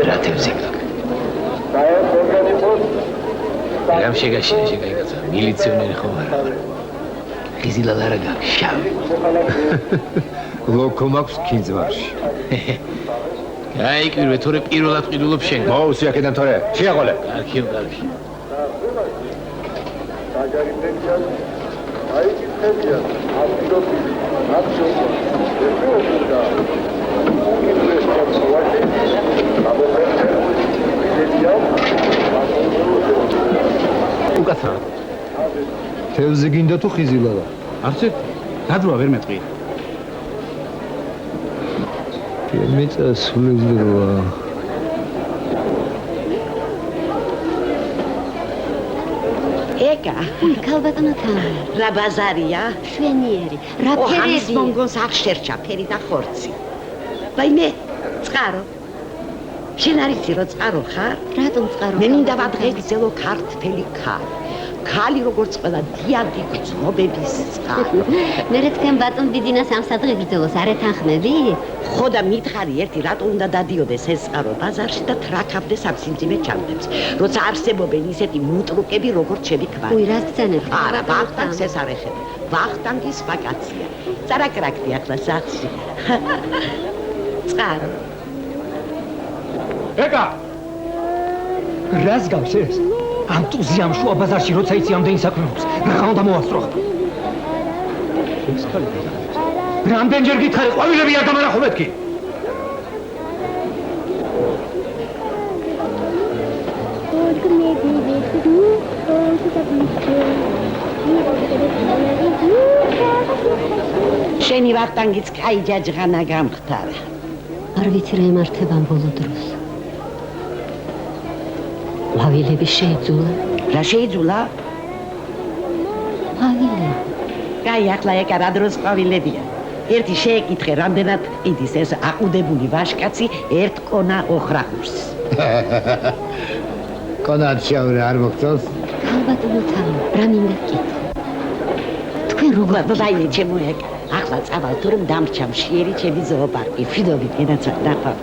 რა თევზიკა რამ შეგაშია შეგაიგაცა მილიციონერი ხომ არა ხიზილა არა გაქშავ ლოკო მაქვს ქინძვარში გაიკვირვე თორე პირველად ყიდულობ შენ მოუსი აქედან თორე შეაყოლე კარგია კარგი უკაცრავ თევზი გინდა თუ ხიზილა და არც ერთი გადროა ვერ მეტყვი მიწა სულიზროა ეკა ქალბატონოთა რა ბაზარია შვენიერი რა ოჰანის ფერები მონგონს აღშერჩა ფერი და ხორცი ვაიმე წყარო შენ არ იცი რომ წყარო ხარ რატომ წყარო მე მინდა ვადღეგრძელო ქართელი ქალი როგორც ყველა დიადი გრძნობების წყარო მე თქვენ ბატონ ბიძინას ამ სადღე გრძელოს არ ეთანხმები ხო და მითხარი ერთი რატო უნდა დადიოდეს ეს წყარო ბაზარში და ტრაქავდეს ამ სიმძიმე ჩამდებს როცა არსებობენ ისეთი მუტრუკები როგორც ჩემი ქმარი უი რას გძანებ არა ვახტანგს ეს არ ეხება ვახტანგის ვაკაცია წარაკრაკდი ახლა სახლში წყარო ეკა რას გავს ეს ამ ტუზიამ შუა ბაზარში როცა იცი ამდენი საქმე აქვს რა უნდა მოასწრო ეს ხალხი რამდენჯერ გითხარი ყვავილები არ დამარახო მეთქი შენი ვახტანგიც კაი ჯაჯღანა გამختاره არ ვიცი რა ემართება ამ ბოლო დროს ყვავილები შეიძულა რა შეიძულა ყვავილები კაი ახლა ეკა რა დროს ყვავილებია ერთი შეეკითხე რამდენად ყიდის ეს აყუდებული ვაშკაცი ერთ კონა ოხრახურს კონად შავრე არ მოგწონს ქალბატონოთა რა მინდა გკითხო თქვენ როგორ ვაიმე ჩემო ეკა ახლა წავალ თორემ დამრჩა მშიერი ჩემი ზოოპარკი ფიდობით გენაცა დახავ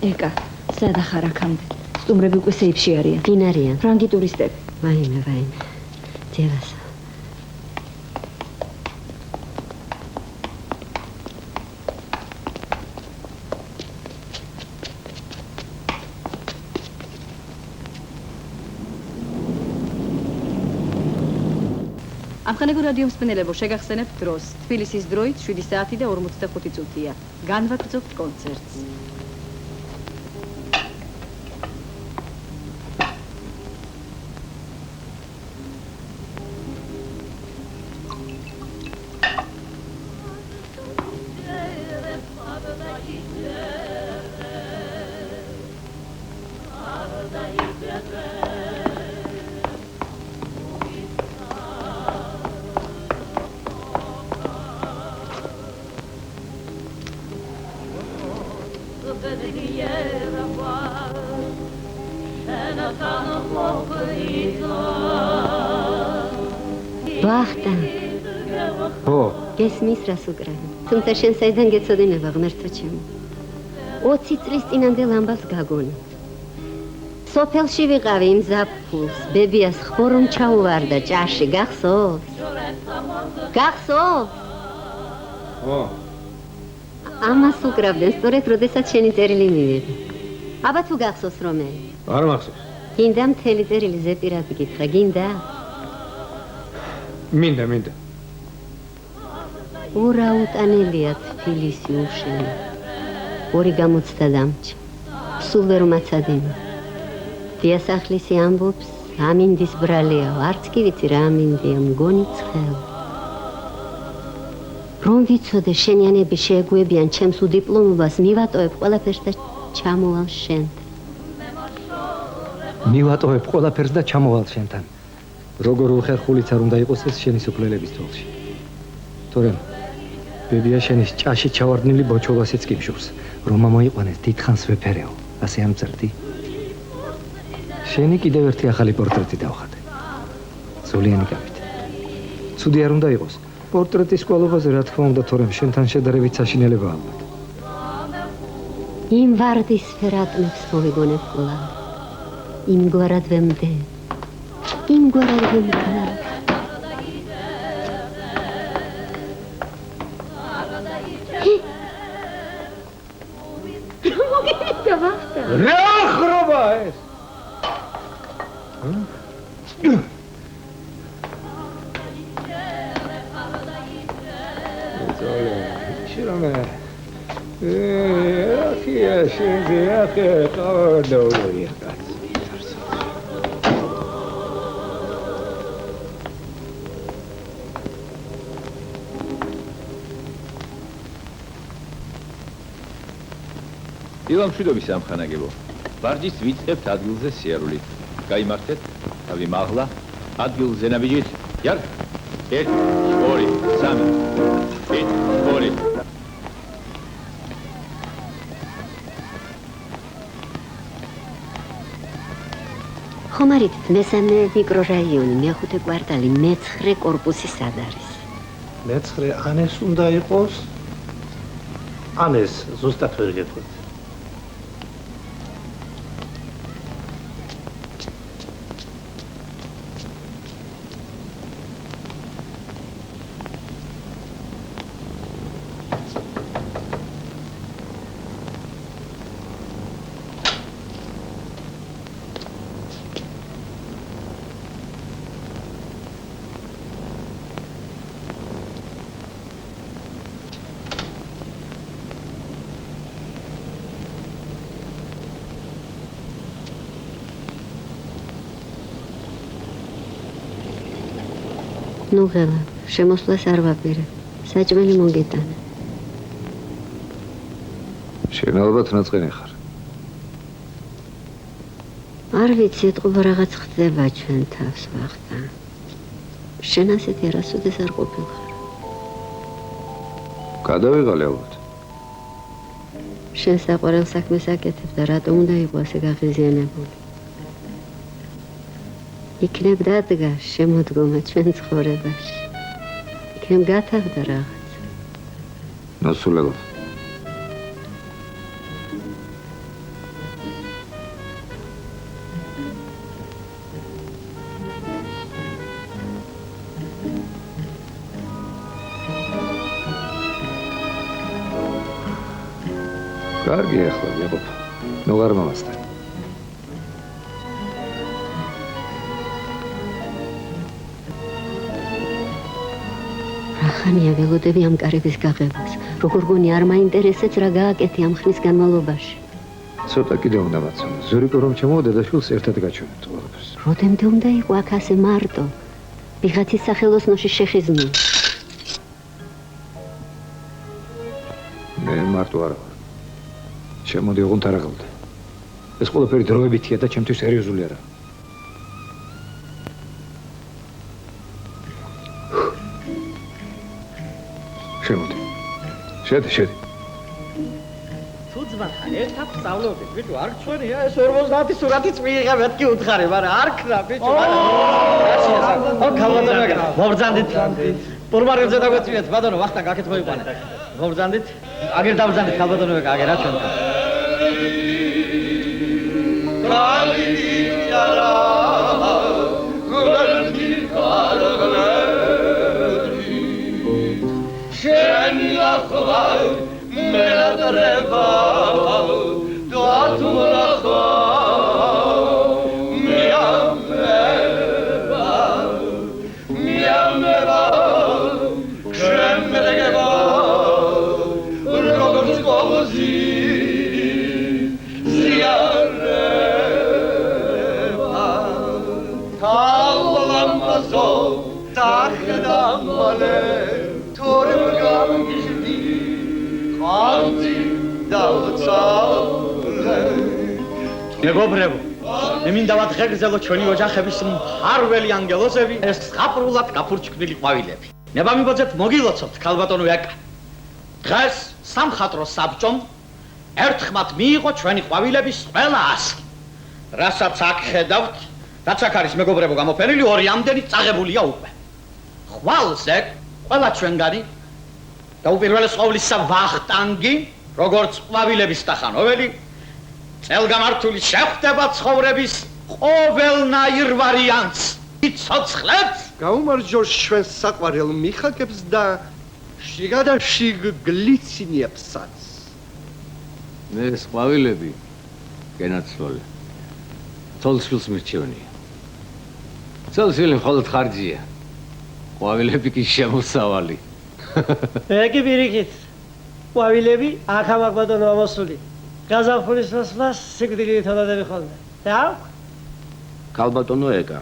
ეკა, სადა ხარ აქამდე? სტუმრები უკვე სეიფში არიან. ვინ არიან? ფრანგი ტურისტები. ვაიმე ძევასა ამხანაგო რადიო მსმენელებო, შეგახსენებთ დროს. თბილისის დროით 7 საათი და 45 წუთია. განვაგრძობთ კონცერტს. ვახტანგ ო გესმის რას უკრავენ თუმცა შენ საიდან გეცოდინება ღმერთო ჩემო 20 წლის წინამდე ამბავს გაგონი სოფელში ვიყავი იმ ზაფხულს ბებიას ხბორომ ჩაუვარდა ჭაში გახსოვს ო ამას უკრავდნენ სწორედ როდესაც შენი წერილი მივიღე აბა თუ გახსოვს რომელი არ მახსოვს გინდა მთელი წერილი ზეპირად გითხრა გინდა მინდა ურაუტანელია თბილისი უშენი ორი გამოცდა დამჭა სულ ვერ უმაცადინო დიასახლისი ამბობს ამინდის ბრალია არც კი ვიცი რა ამინდია მგონი ცხელ რომ ვიცოდე შენიანები შეეგუებიან ჩემს უდიპლომობას, მივატოვებ ყველაფერს და ჩამოვალ შენთან. მივატოვებ ყველაფერს და ჩამოვალ შენთან. როგორ უხერხულიც არ უნდა იყოს ეს შენი სოფლელების თვალში. თორემ ბებია შენის ჭაში ჩავარდნილი ბოჩოვასიც კიმშობს, რომ მოიყვანეს დიდხანს ვეფერეო. ასე არ მწერდი? შენი კიდევ ერთი ახალი პორტრეტი დავხატე. ზოლიანი კაპით. ცუდი არ უნდა იყოს. პორტრეტის კვალობაზე რა თქმა უნდა, თორემ შენთან შედარებით საშინელებაა ალბათ. იმ ვარდის ფერატმებს მოვიგონებ კვლავ. იმგვარად ვემდე. იმგვარად ვემდე. რა ხრობა ეს? შერამე. ახია შენზე ახე ყავდაურია კაც. ილამშვიდობის სამხანაგებო. ვარჯიშს ვიწყებთ ადგილზე სიარული. გაიმართეთ, თავი მაღლა, ადგილზე ნაბიჯით. იარ. 1 2 3 2 ხომ არით მესამე მიკრორაიონი, მეხუთე კვარტალი, მე-9 კორპუსი სად არის? მე-9 ანეს უნდა იყოს. ანეს ზუსტად ვერ გეტყვით. ნუ ღელა, შემოსვლას არ ვაპირებ. საჭმელი მოგიტანა. შენ ალბათ ნაწყენი ხარ. არ ვიცი, ეთყობა რაღაც ხდება ჩვენ თავს ვახტა. შენ ასეთი არასოდეს არ ყოფილხარ. გადავიღალე ალბათ. შენ საყვარელ საქმეს აკეთებ და რატომ უნდა იყო ასე გაღიზიანებული? იქნებ დადგა შემოდგომა ჩვენ ცხოვრებაში. იქნებ გათავდა რაღაც. ნოსულელო. კარგი ახლა იყოფა. ნუ არ მომასწრე. ხანია ველოდები ამ კარების გაღებას. როგორ გონი არ მაინტერესებს რა გააკეთე ამ ხნის განმავლობაში. ცოტა კიდე უნდა მაცემო. ზურიკო რომ ჩემო დედაშვილს ერთად გაჩვენებთ ყველაფერს. როდემდე უნდა იყო აქ ასე მარტო? ვიღაცის სახელოსნოში შეხიზნო. მე მარტო არა ვარ. შემოდი ოღონდ არ აღავდე. ეს ყველაფერი დროებითია და ჩემთვის სერიოზული არა. შემოდი. შედი. თუ ძმათან ერთად სწავლობდით, ბიჭო, არ გწვენია ეს 50 სურათიც მიიღე, მეთქი უთხარი, მაგრამ არ ქნა, ბიჭო. ო, ქალბატონო, მობრძანდით. პორმარებზე დაგვეწვიეთ, ბატონო, ვახტა გაკეთ მოიყვანე. მობრძანდით. აგერ დავბრძანდით ქალბატონო, აგერ რა ჩვენთან. Tağlamazol, takdamale, torga მეგობრებო, მე მინდა ვათღეგრძელო ჩვენი ოჯახების მფარველი ანგელოზები, ეს ზღაპრულად გაფურჩქბილი ყვავილები. ნება მიბოძეთ მოგილოცოთ, ქალბატონო ეკა. დღეს სამხატვრო საბჭომ ერთხმად მიიღო ჩვენი ყვავილების ყველა ასლი. რასაც აქ ხედავთ, რაც აქ არის მეგობრებო გამოფენილი, ორი ამდენი წაღებულია უკვე. ხვალზე ყველა ჩვენგანი და უპირველეს ყოვლისა ვახტანგი, როგორც ყვავილების სტახანოველი, წელგამართული შეხვდება ცხოვრების ყოველნაირ ვარიანტს. იცოცხლეთ? გაუმარჯოს ჩვენს საყვარელ მიხაკებს და შიგადაშიგ გლიცინიებსაც. მე ეს ყვავილები გენაცვალე. ცოლსვილს მირჩევნია. ცოლსვილი მხოლოდ ხარჯია. ყვავილები კი შემოსავალი. ეგი პირიქით. ყვავილები აქ ბატონო ამოსული. გაზაფხულის მოსვლას სიკვდილით ოდადები ხოლმე. და ქალბატონო ეკა.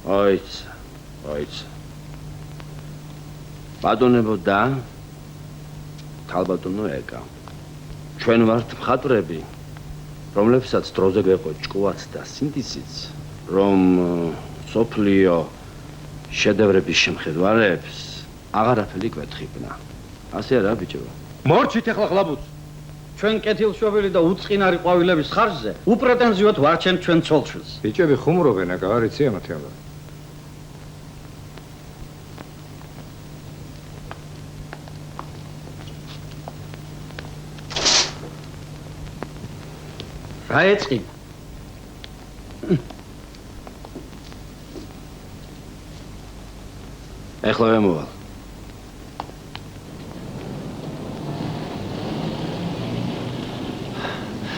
ოიცა. ბატონებო და ქალბატონო ეკა. ჩვენ ვართ მხატვრები, რომლებსაც დროზე გვეყო ჭკუაც და სინთეზიც, რომ სოფლიო შედევრების შემხედვარებს აღარაფერი კვეთხიბნა. ასე არა ბიჭო? მორჩით ახლა ხლაბუც. ჩვენ კეთილშობილი და უწყინარი ყვავილების ხარჯზე უპრეტენზიოდ ვარჩენთ ჩვენ ცოლშვილს. ბიჭები ხუმრობენ, აკა არ იცი ამათი ალბათ. რა ეწყი? ეხლა ვემოვალ.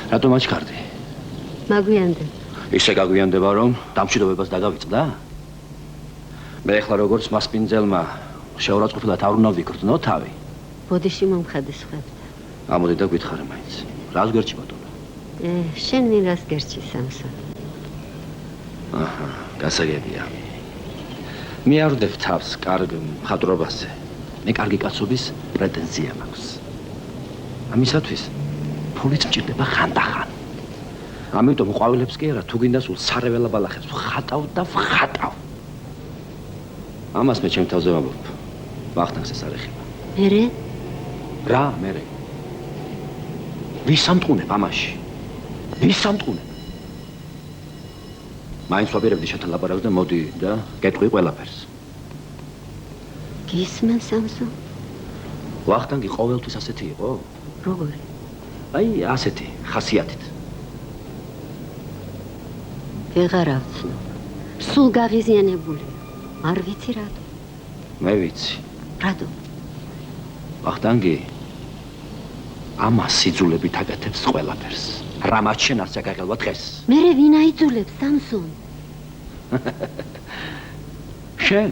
რატომ აჩქარდი? მაგვიანდება. ისე გაგვიანდება, რომ დამშვიდობებას დაგავიწყდა? მე ეხლა როგორც მასპინძელმა შეურაცხყოფილად არ უნდა ვიკრძნო თავი. ბოდიში მომხადესხებდა. ამოდი და გითხარე მაინც. რას გერჩი ბატონო? შენ ვინ რას გერჩი სამსა? აჰა, გასაგებია. მე არ ვდებ თავს კარგ მხატვრობაზე. მე კარგი კაცობის პრეტენზია მაქვს. ამისათვის ფულიც მჭირდება ხანდახან. ამიტომ ყვავილებს კი არა, თუ გინდა სულ სარეველა ბალახებს ვხატავ და ვხატავ. ამას მე ჩემ თავზე ვამბობ. ვახტანგს ეს არ ეხება. მერე? რა მერე? ვის ამტყუნებ ამაში? ვის ამტყუნებ? მაინც ვაპირებდი შენთან ლაპარაკს და მოდი და გეტყვი ყველაფერს. გისმენ სამსო? ვახტანგი ყოველთვის ასეთი იყო? როგორი? აი, ასეთი, ხასიათით. ვეღარ ავცნობ. სულ გაღიზიანებულია. არ ვიცი რატო. მე ვიცი. რატო? ვახტანგი ამას იძულებით აკეთებს ყველაფერს. რამაც შენ არ წაგაღელვა დღეს. მერე ვინ აიძულებს სამსონ? შენ.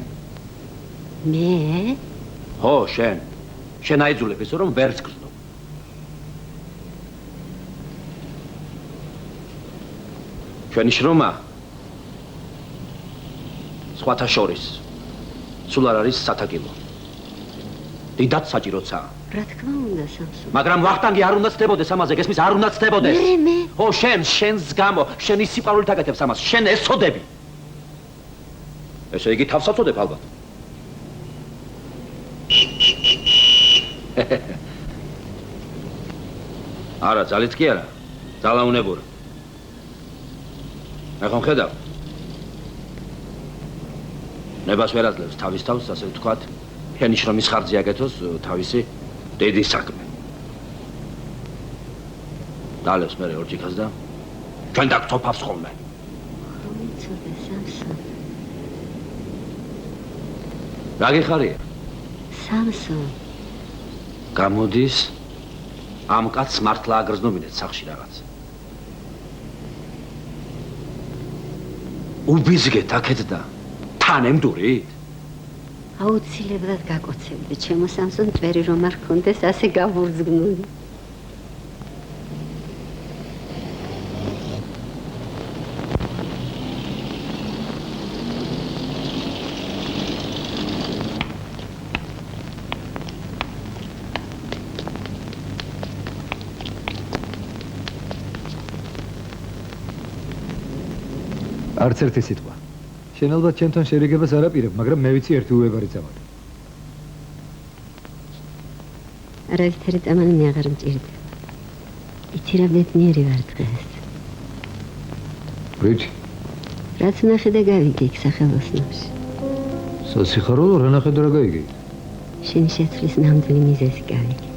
მე? ხო, შენ. შენ აიძულებ ისე რომ ვერც გრძნო. ჩვენი შრომა სხვათა შორის სულ არ არის სათაგილო. დიდად საჭიროა. რა თქმა უნდა სამსო. მაგრამ ვახტანგი არ უნდა ცდებოდეს ამაზე, გესმის, არ უნდა ცდებოდეს. მე. ხო, შენს გამო, შენი სიყვარულით აკეთებს ამას, შენ ესოდები. ესე იგი თავს აწოდებ ალბათ. არა, ძალით კი არა. ძალაუნებური. მე ხომ ხედავ? ნებას ვერ აძლევს თავის თავს, ასე ვთქვათ, შენი შრომის ხარჯზე აკეთოს თავისი დიდი საქმე. დალევს მე ორჯიქას და ჩვენ დაგწოფავს ხოლმე. მომიცოდე სამსო. რა გიხარია? სამსო. გამოდის ამ კაცს მართლა აგრძნობინეთ სახში რაღაც. უბიზგეთ აქეთ და თან ემდურით? აუცილებლად გაკოცებდი, ჩემო სამსონ, წვერი რომ არ ქონდეს ასე გავურძგნული. არც ერთი სიტყვა. შენ ალბათ ჩემთან შერიგებას არ აპირებ, მაგრამ მე ვიცი ერთი უებარი წამალი. არავითარი წამალი მე აღარ მჭირდება. იცი რა ბედნიერი ვარ დღეს. ვიცი. რაც ნახე და გავიგე იქ სახელოსნოში. სასიხარულო რა ნახე და რა გაიგე? შენი შეცვლის ნამდვილი მიზეზი გავიგე.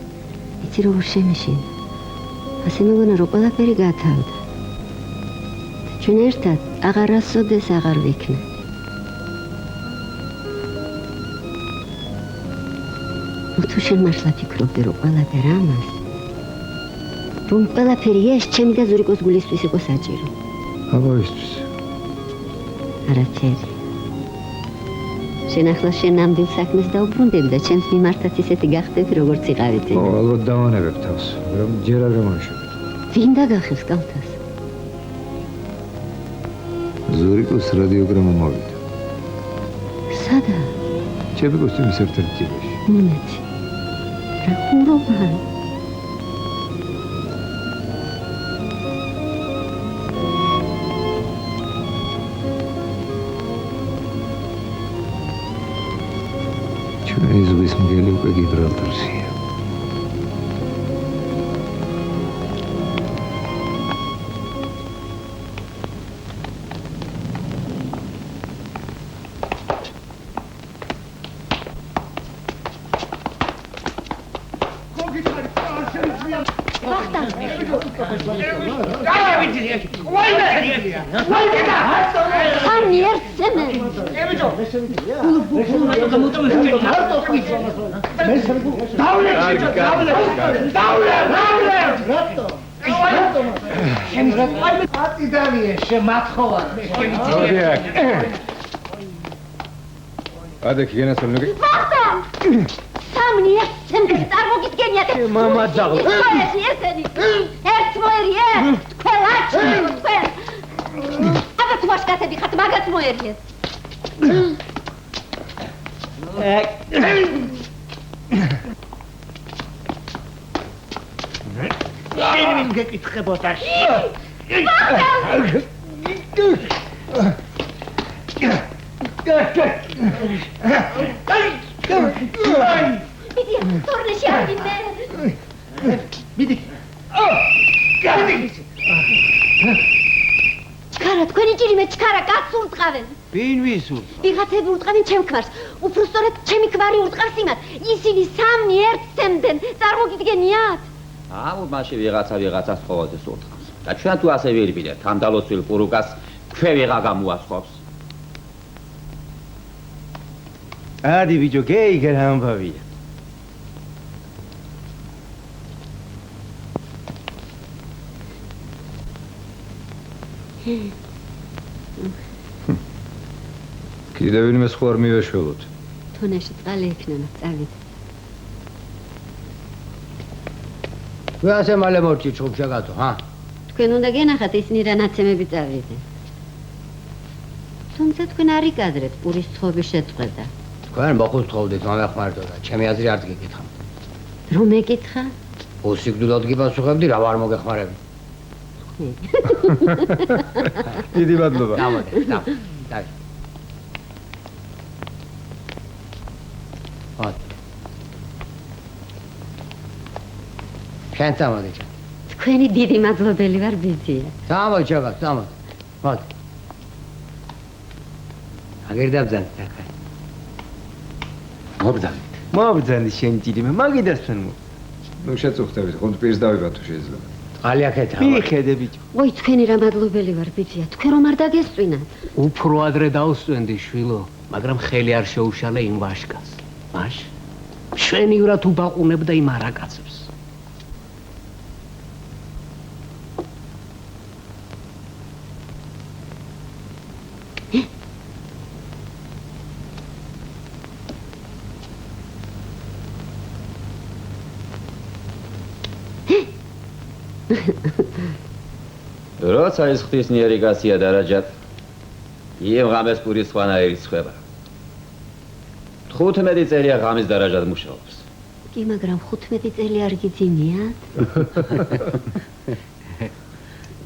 იცი როგორ შემეშინა. ასე მეგონა რომ ყველაფერი გათავდა. ჩვენ ერთად აღარასოდეს აღარ ვიქნები. თუ შენ მართლა ფიქრობდი რომ ყველაფერი ამას რომ ყველაფერი ეს ჩემი და ზურიკოს გულისთვის იყო საჭირო. აბაისთვის. არაფერი. შენ ახლა შენ ნამდვილ საქმეს დაუბრუნდები და ჩემს მიმართაც ისეთი გახდები როგორც იყავით. ალბათ დავანებებ თავს, მაგრამ ჯერ არ გამარშობ. ვინ დაგახევს კალთას? ზურიკოს რადიოგრამა მოვიდა. სადა? ჩემი კოსტუმის ერთ-ერთ ჯიბეში. მონეთი. რა ხურობა? ჩვენი ზღვის მგელი უკვე გიბრალტარშია. ადექი გენაცვალნი. სამნი ერთმე წარმოგიდგენიათ. მამა ძაღლი. ერთენი. ერთმოერია. თქვენ აჩვენეთ თქვენ. აბა თუ ვაშკაცები ხართ მაგაც მოერიეთ. შენ ვინ გეკითხებოდა? მიდი, თორნეში ავიდე. მიდი. ჩქარა, თქვენი ჭირიმე ჩქარა, კაცს ურტყავენ. ვინ ვისურ? ვიღაცები ურტყავენ ჩემ ქმარს. უფრო სწორედ ჩემი ქმარი ურტყავს იმათ. ისინი სამნი ერთცემდნენ. წარმოგიდგენიათ? მაშინ ვიღაცას ყოველთვის ურტყავს. და ჩვენ თუ ასე ვირბილეთ, ამ დალოცვილ პურუკას ქვე ვიღა გამოასხობს. ადი ბიჭო, გეიგე რა ამბავია. კიდევ ვინმე სხვა არ მივეშველოთ. თონაში წყალი ექნება, წავიდე. ვე ასე მალე მოვჭი ჩხუბშაგათო, ჰა? თქვენ უნდა გენახათ ისინი რა ნაცემები წავიდნენ. თუმცა თქვენ არ იკადრეთ პურის ცხობის შეწყვეტა. თქვენ მოხუცხოვდით მომეხმარდო და ჩემი აზრი არ გეკითხავთ. რომ ეკითხა? უსიკვდილოდ გიპასუხებდი, რა ვარ მოგეხმარები. დიდი მადლობა. დამოდე. შენ წამოდი. თქვენი დიდი მადლობელი ვარ ბიძია. წამოდი ჩაბა, წამოდი. მოდი. აგერ დაბძანეთ ახლა. მობძანით შენ ჭირიმე, მაგიდასთან მო. ნუ შეწუხდებით, ხომ პირს დავიბათო შეიძლება. წყალი აქეთ. მიხედე ბიჭო. ой, თქვენი რა მადლობელი ვარ ბიძია. თქვენ რომ არ დაგესწვინათ. უფრო ადრე დავსვენდი შვილო, მაგრამ ხელი არ შეუშალა იმ ვაშკას. მაშ შვენივრად უბაყუნებდა იმ არაკაცებს. როცა ის ღვთისმიერი გასია დარაჯად, იმ ღამეს პურის სხვანაირი ცხება. 15 წელია ღამის დარაჯად მუშაობს. კი, მაგრამ 15 წელი არ გიძინიათ?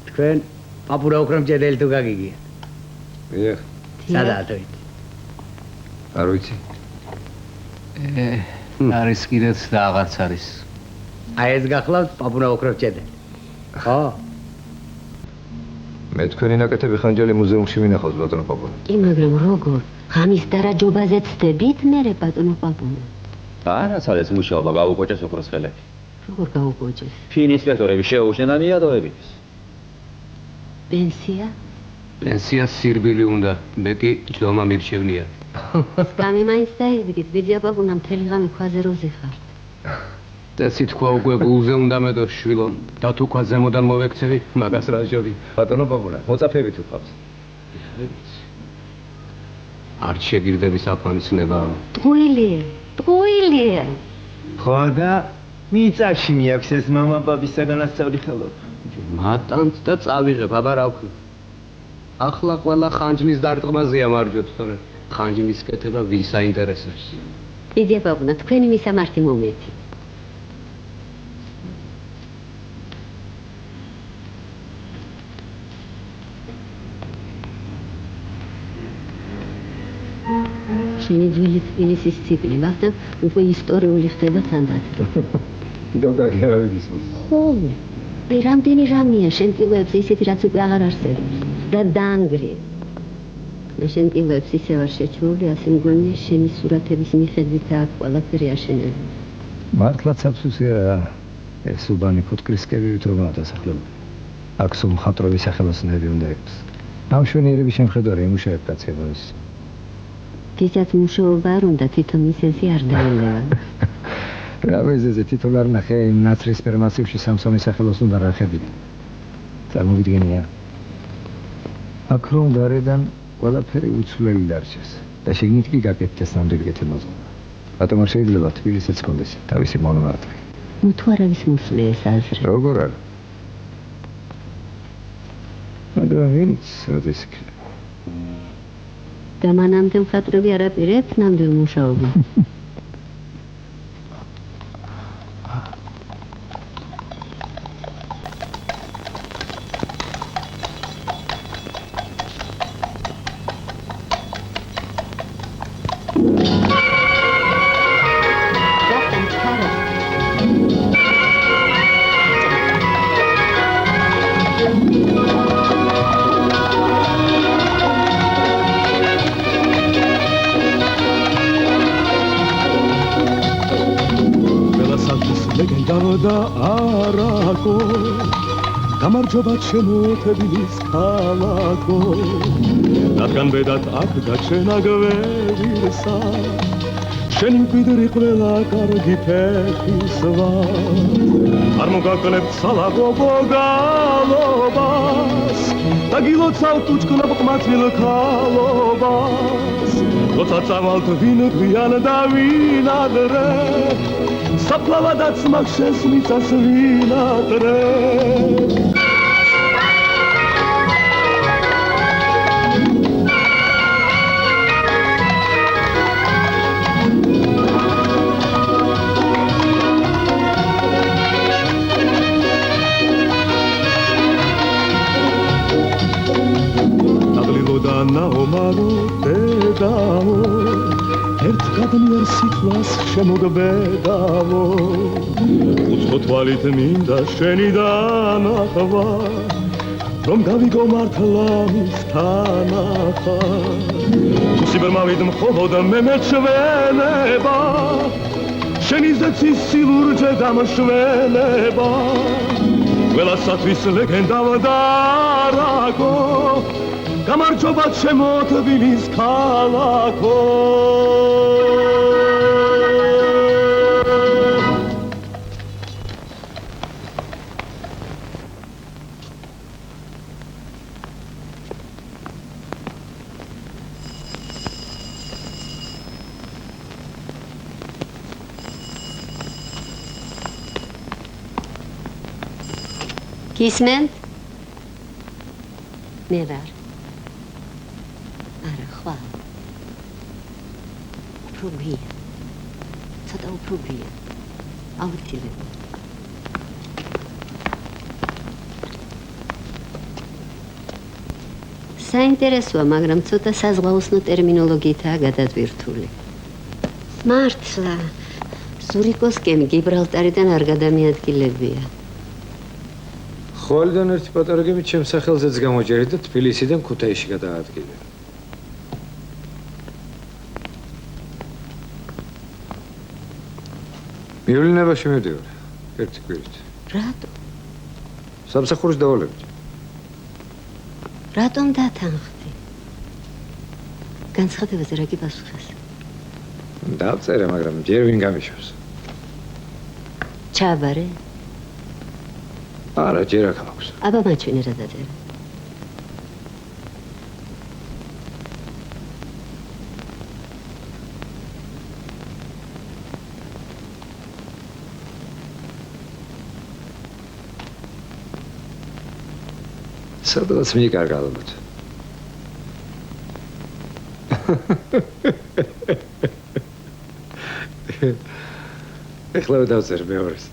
თქვენ პაპურა უკრემ ჯედელი თუ გაგიგიათ. ეხ, სადათოით. არ ვიცი. არის კიდეც და აღარც არის. აი ეს გახლავთ პაპუნა ოქროვჭედე. ხო? მე თქვენი ნაკეთები ხანჯალი მუზეუმში მინახავს ბატონო პაპუნა. კი, მაგრამ როგორ? ღამის დარაჯობაზე ცდებით მერე ბატონო პაპუნა? არა, სადაც მუშაობა გაუკოჭეს ოქროს ხელები. როგორ გაუკოჭეს? ფინინსპექტორები შეუშნენ და მიადოებით. პენსია? პენსია სირბილი უნდა, მე კი ჯდომა მირჩევნია. გამი მაინც დაიდგით, ბიძია პაპუნა მთელი ღამე ქვაზე როზე ხართ. წესი თქვა უკვე გულზე უნდა მედო შვილო, და თუ ქვა ზემოდან მოვექცევი, მაგას რა ჟობი. ბატონო პაპუნა, მოწაფეებით უყავს. არ შეგირდები საფრანგისნება. ტყუილია. ხო და მიწაში მიაქვს ეს მამა პაპისაგან ასწავლი ხელობა. მატანც და წავიღებ, აბა რა ვქნა. ახლა ყველა ხანჯნის დარტყმაზეა მარჯვეთ, თორე ხანჯნის კეთება ვის აინტერესებს. ბიძია პაპუნა, თქვენი მისამართი მომენტი. შენი ძველი თბილისის ციკლი ვახდა უკვე ისტორიული ხდება თანდათ. დოგარი არ ვიგისმის. ხო, რამდენი რამეა შენ ტილოებს ისეთი რაც უკვე აღარ არსებობს და დაანგრია. მე შენ ტილოებს ისე ვარ შეჩვეული, ასე მგონია შენი სურათების მიხედვით აქ ყველაფერი აშენებული. მართლაც აფსუსია ეს უბანი ფუტკრისკებით რომ გადასახლება. აქ სულ მხატვრობის სახელოსნოები უნდა იყოს. ამ შვენიერების შემხედარი იმუშავებ კაცებოს. გისაც მუშაობა არ უნდა თვითონ მისეზი არ დაელევა. რა ვეზეზე თვითონ არ ნახე იმ ნაცრისფერ მასივში სამსონის სახელოს უნდა რახები. წარმოვიდგენია. აქ რომ გარედან ყველაფერი უცვლელი დარჩეს და შეგნით კი გაკეთდეს ნამდვილი კეთილმოწყობა. რატომ არ შეიძლება თბილისიც კონდეს თავისი მონუმენტი? ნუ თუ არავის მოსვლე ეს აზრი. როგორ არა? მაგრამ ვინც როდის იქნება? და მანამდე მხატვრები არ აპირებთ ნამდვილ მუშაობას. გამარჯობა ჩემო თბილის ქალაქო, რადგან ბედად აქ გაჩენა გვერდისა, შენი მკვიდრი ყველა კარგი ფეხის ვარ, არ მოგაკლებთ სალაგობო გალობას და გილოცავთ უჩქნაბ ყმაწვილ ქალობას, როცა წავალთ ვინ გვიან და ვინ ადრე, საფლავადაც მაგ შენს მიწას ვინ ადრე. ნაომარო დედაო ერთ გადმიერ სიტყვას შემოგბედაო უცხო თვალით მინდა შენი დანახვა რომ გავიგო მართლა მის თანახად თუ სიბრმავით მხოლოდ მე მეჩვენება შენი ზეცის სილურჯე დამშველება ყველასათვის ლეგენდავ დარაგო გამარჯობა ჩემო თბილის ქალაქო. გისმენთ? მე ვარ. არა, ხვალ. უფრო გვიან. ცოტა უფრო გვიან. აუცილებლად. საინტერესოა, მაგრამ ცოტა საზღვაოსნო ტერმინოლოგიითაა გადადვირთული. მართლა, ზურიკოსკენი გიბრალტარიდან არ გადამიადგილებია. ხვალიდან ერთი პატარა გემი ჩემს სახელზეც გამოჯერეთ და თბილისიდან ქუთაისში გადაადგილე. მივლინებაში მივდივარ, ერთი კვირით. რატო? სამსახურის დავალებით. რატომ დათანხმდი? განცხადებაზე რა გიპასუხეს? დავწერე, მაგრამ ჯერ ვინ გამიშვებს. ჩაბარე? არა, ჯერ აქ აქვს. აბა მაჩვენე რა დაწერე. სადღაც მიიკარგა ალბათ. ეხლა დავწერ მეორეს.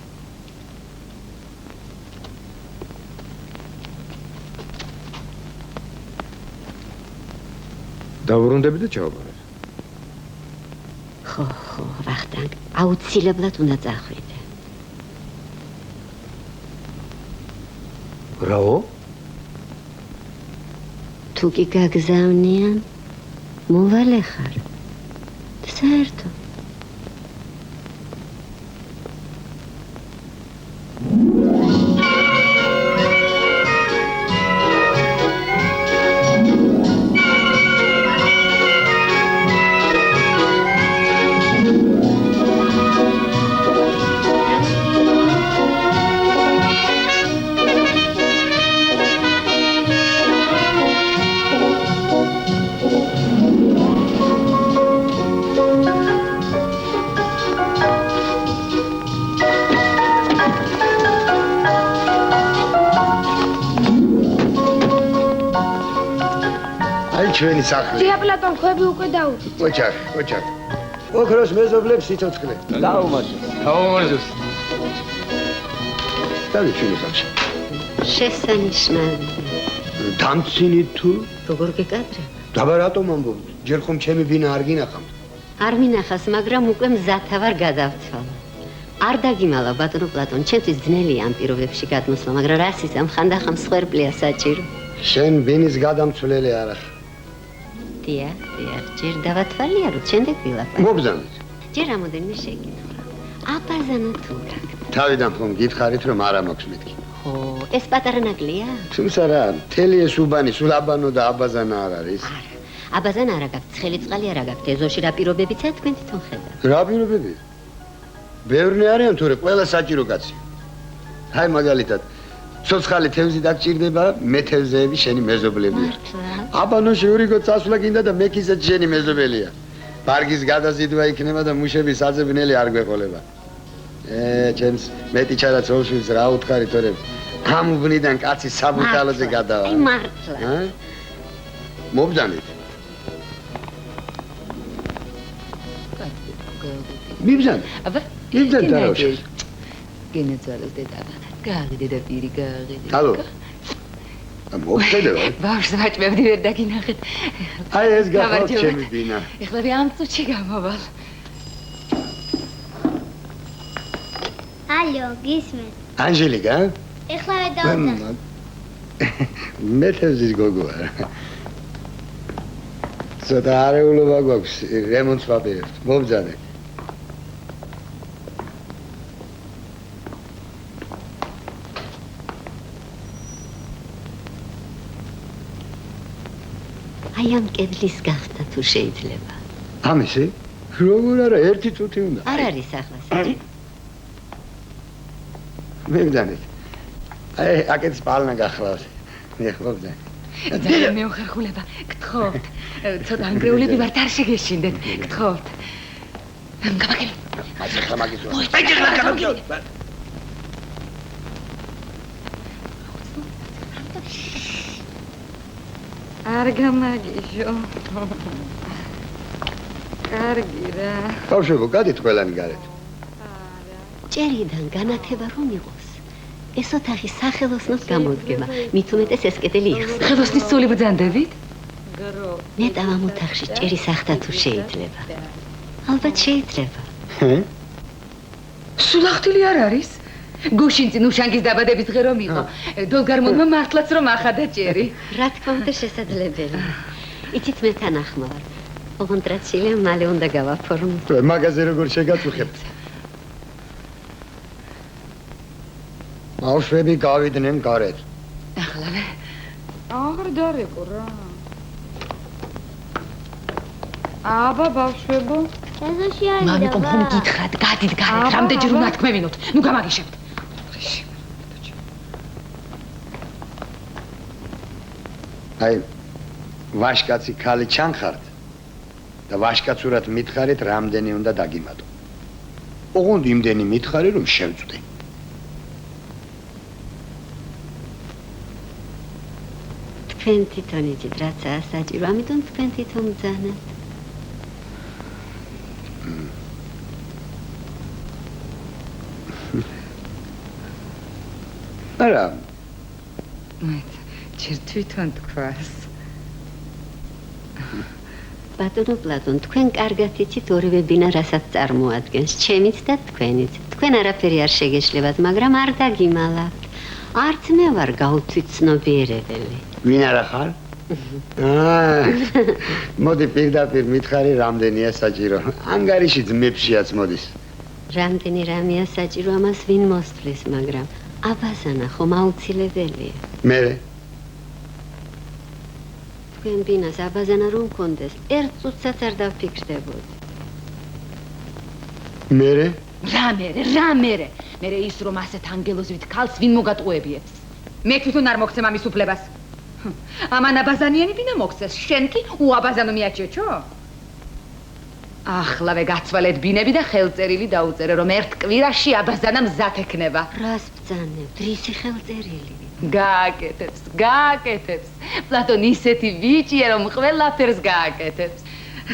დავბრუნდები და ჩავაბარებ. ხო, ვახტანგ, აუცილებლად უნდა წახვიდე. რაო? თუ კი გაგზავნიან, მოვალე ხარ. საერთო. ჩვენი სახლი. ძია პლატონ ხვები უკვე დაუჭი. ოჩახ. ოქროს მეზობლებს სიცოცხლე. დაუმარჯოს. დავი ჩვენი სახლში. შესანიშნავია. დამცინით თუ? როგორ გეკადრე? დაბა რატომ ამბობ? ჯერ ხომ ჩემი ბინა არ გინახავთ? არ მინახავს, მაგრამ უკვე მზათა ვარ გადავთვალა. არ დაგიმალა ბატონო პლატონ, ჩემთვის ძნელია ამ პირობებში გადმოსვლა, მაგრამ რას იცამ, ხანდახან მსხვერპლია საჭირო. შენ ბინის გადამცვლელი არა. დიახ, ჯერ დავათვალიეროთ, შემდეგ ვილაპარაკოთ. მობრძანეთ. ჯერ რამოდენიმე შეკითხვა. აბაზანა თუ რა? თავიდან ხომ გითხარით, რომ არა მაქვს მეთქი. ხო, ეს პატარა ნაკლია? თუმცა რა, მთელი ეს უბანი სულ აბანო და აბაზანა არ არის. არა. აბაზანა არა გაქვთ, ცხელი წყალი არა გაქვთ, ეზოში რა პირობებიცაა თქვენ თვითონ ხედავთ. რა პირობები? ბევრნი არიან თორე ყველა საჭირო კაცი. აი მაგალითად ცოცხალი თევზი დაგჭირდება, მე თევზეები შენი მეზობლებია. აბანოში ურიგო წასვლა გინდა და მექისაც შენი მეზობელია. ბარგის გადაზიდვა იქნება და მუშების საძებნელი არ გვეყოლება. ჩემს მეტი ჩარაც ოშვის რა უთხარი თორე ამ უბნიდან კაცი საბურთალოზე გადავა. აი მართლა. მობრძანეთ. მიბრძან. აბა, მიბრძან დაუშვ. გენეცალოს დედაბა. გააღიდე და პირი გააღიდე. ალო. მოგხედე რა? ბავშვს ვაჭმევდი ვერ დაგინახეთ. აი ეს გახავთ ჩემი ბინა. ეხლა მე ამ წუთში გამოვალ. ალო, გისმენთ? ანჟელიკა? ეხლა დავდა. მე თევზის გოგო ვარ. ცოტა არეულობა გვაქვს, რემონტს ვაპირებთ. მობრძანე. აი ამ კედლის გახსნა თუ შეიძლება. ამისი? როგორ არა, ერთი წუთი უნდა. არ არის ახლა საჭირო. მებდანეთ. აი, აკეთს პალნა გახლავს. მეხმობდე. ძალიან მეუხერხულება, გთხოვთ. ცოტა ანგრეულები ვართ, არ შეგეშინდეთ, გთხოვთ. გამაგები. ახლა მაგის ვარ. არ გამაგიჟო. კარგი რა. ბავშვებო, გადით ყველანი გარეთ. ჭერიდან განათება რომ იყოს. ეს ოთახი სახელოსნოს გამოდგება. მით უმეტეს ეს კედელი იხსნა. ხელოსნის სული ბრძანდებით? ნეტა ამ ოთახში ჭირის ახთა თუ შეიძლება. ალბათ შეიძლება. სულახტილი არ არის? გუშინწინ უშანგის დაბადების დღე რომ იყო. დოლგარმონმა მართლაც რომ ახადა ჭერი. რა თქმა უნდა შესაძლებელია. იცით მე თანახმა ვარ. ოღონდ რაც შეიძლება მალე უნდა გავაფორმო. მაგაზე როგორ შეგაწუხებთ? ბავშვები გავიდნენ გარეთ. ახლა აღარ დარეკო რა. აბა ბავშვებო, ეზოში არის. მამიკომ ხომ გითხრათ, გადით გარეთ, რამდენჯერ უნდა თქვენინოთ. ნუ გამაგიშებთ. აი, ვაშკაცი ქალი ჩანხართ და ვაშკაცურად მითხარით, რამდენი უნდა დაგიმატო. ოღონდ იმდენი მითხარი, რომ შევწვდე. თქვენ თვითონ იცით რაცაა საჭირო, ამიტომ თქვენ თვითონ ბრძანეთ. არა. ჯერ თვითონ თქვას. ბატონო პლატონ, თქვენ კარგად იცით ორივე ბინა რასაც წარმოადგენს, ჩემიც და თქვენიც. თქვენ არაფერი არ შეგეშლებათ, მაგრამ არ დაგიმალავთ. არც მე ვარ გაუცვით ცნობიერებელი. ვინ არა ხარ? მოდი პირდაპირ მითხარი, რამდენია საჭირო. ანგარიში ძმებშიაც მოდის. რამდენი რამეა საჭირო, ამას ვინ მოსთვლის, მაგრამ აბაზანა ხომ აუცილებელია. მერე? თქვენ ბინას აბაზანა რომ მქონდეს, ერთ წუთსაც არ დავფიქრდებოდი. მერე? რა მერე? მერე ის რომ ასეთ ანგელოზივით ქალს ვინ მოგატყუებიებს? მე თვითონ არ მოგცემ ამის უფლებას. ამან აბაზანიანი ბინა მოგცეს, შენ კი უაბაზანო მიაჩეჩო? ახლავე გაცვალეთ ბინები და ხელწერილი დაუწერე, რომ ერთ კვირაში აბაზანა მზად ექნება. რას ბრძანებთ? რისი ხელწერილი? გააკეთებს. პლატონ ისეთი ბიჭია, რომ ყველაფერს გააკეთებს.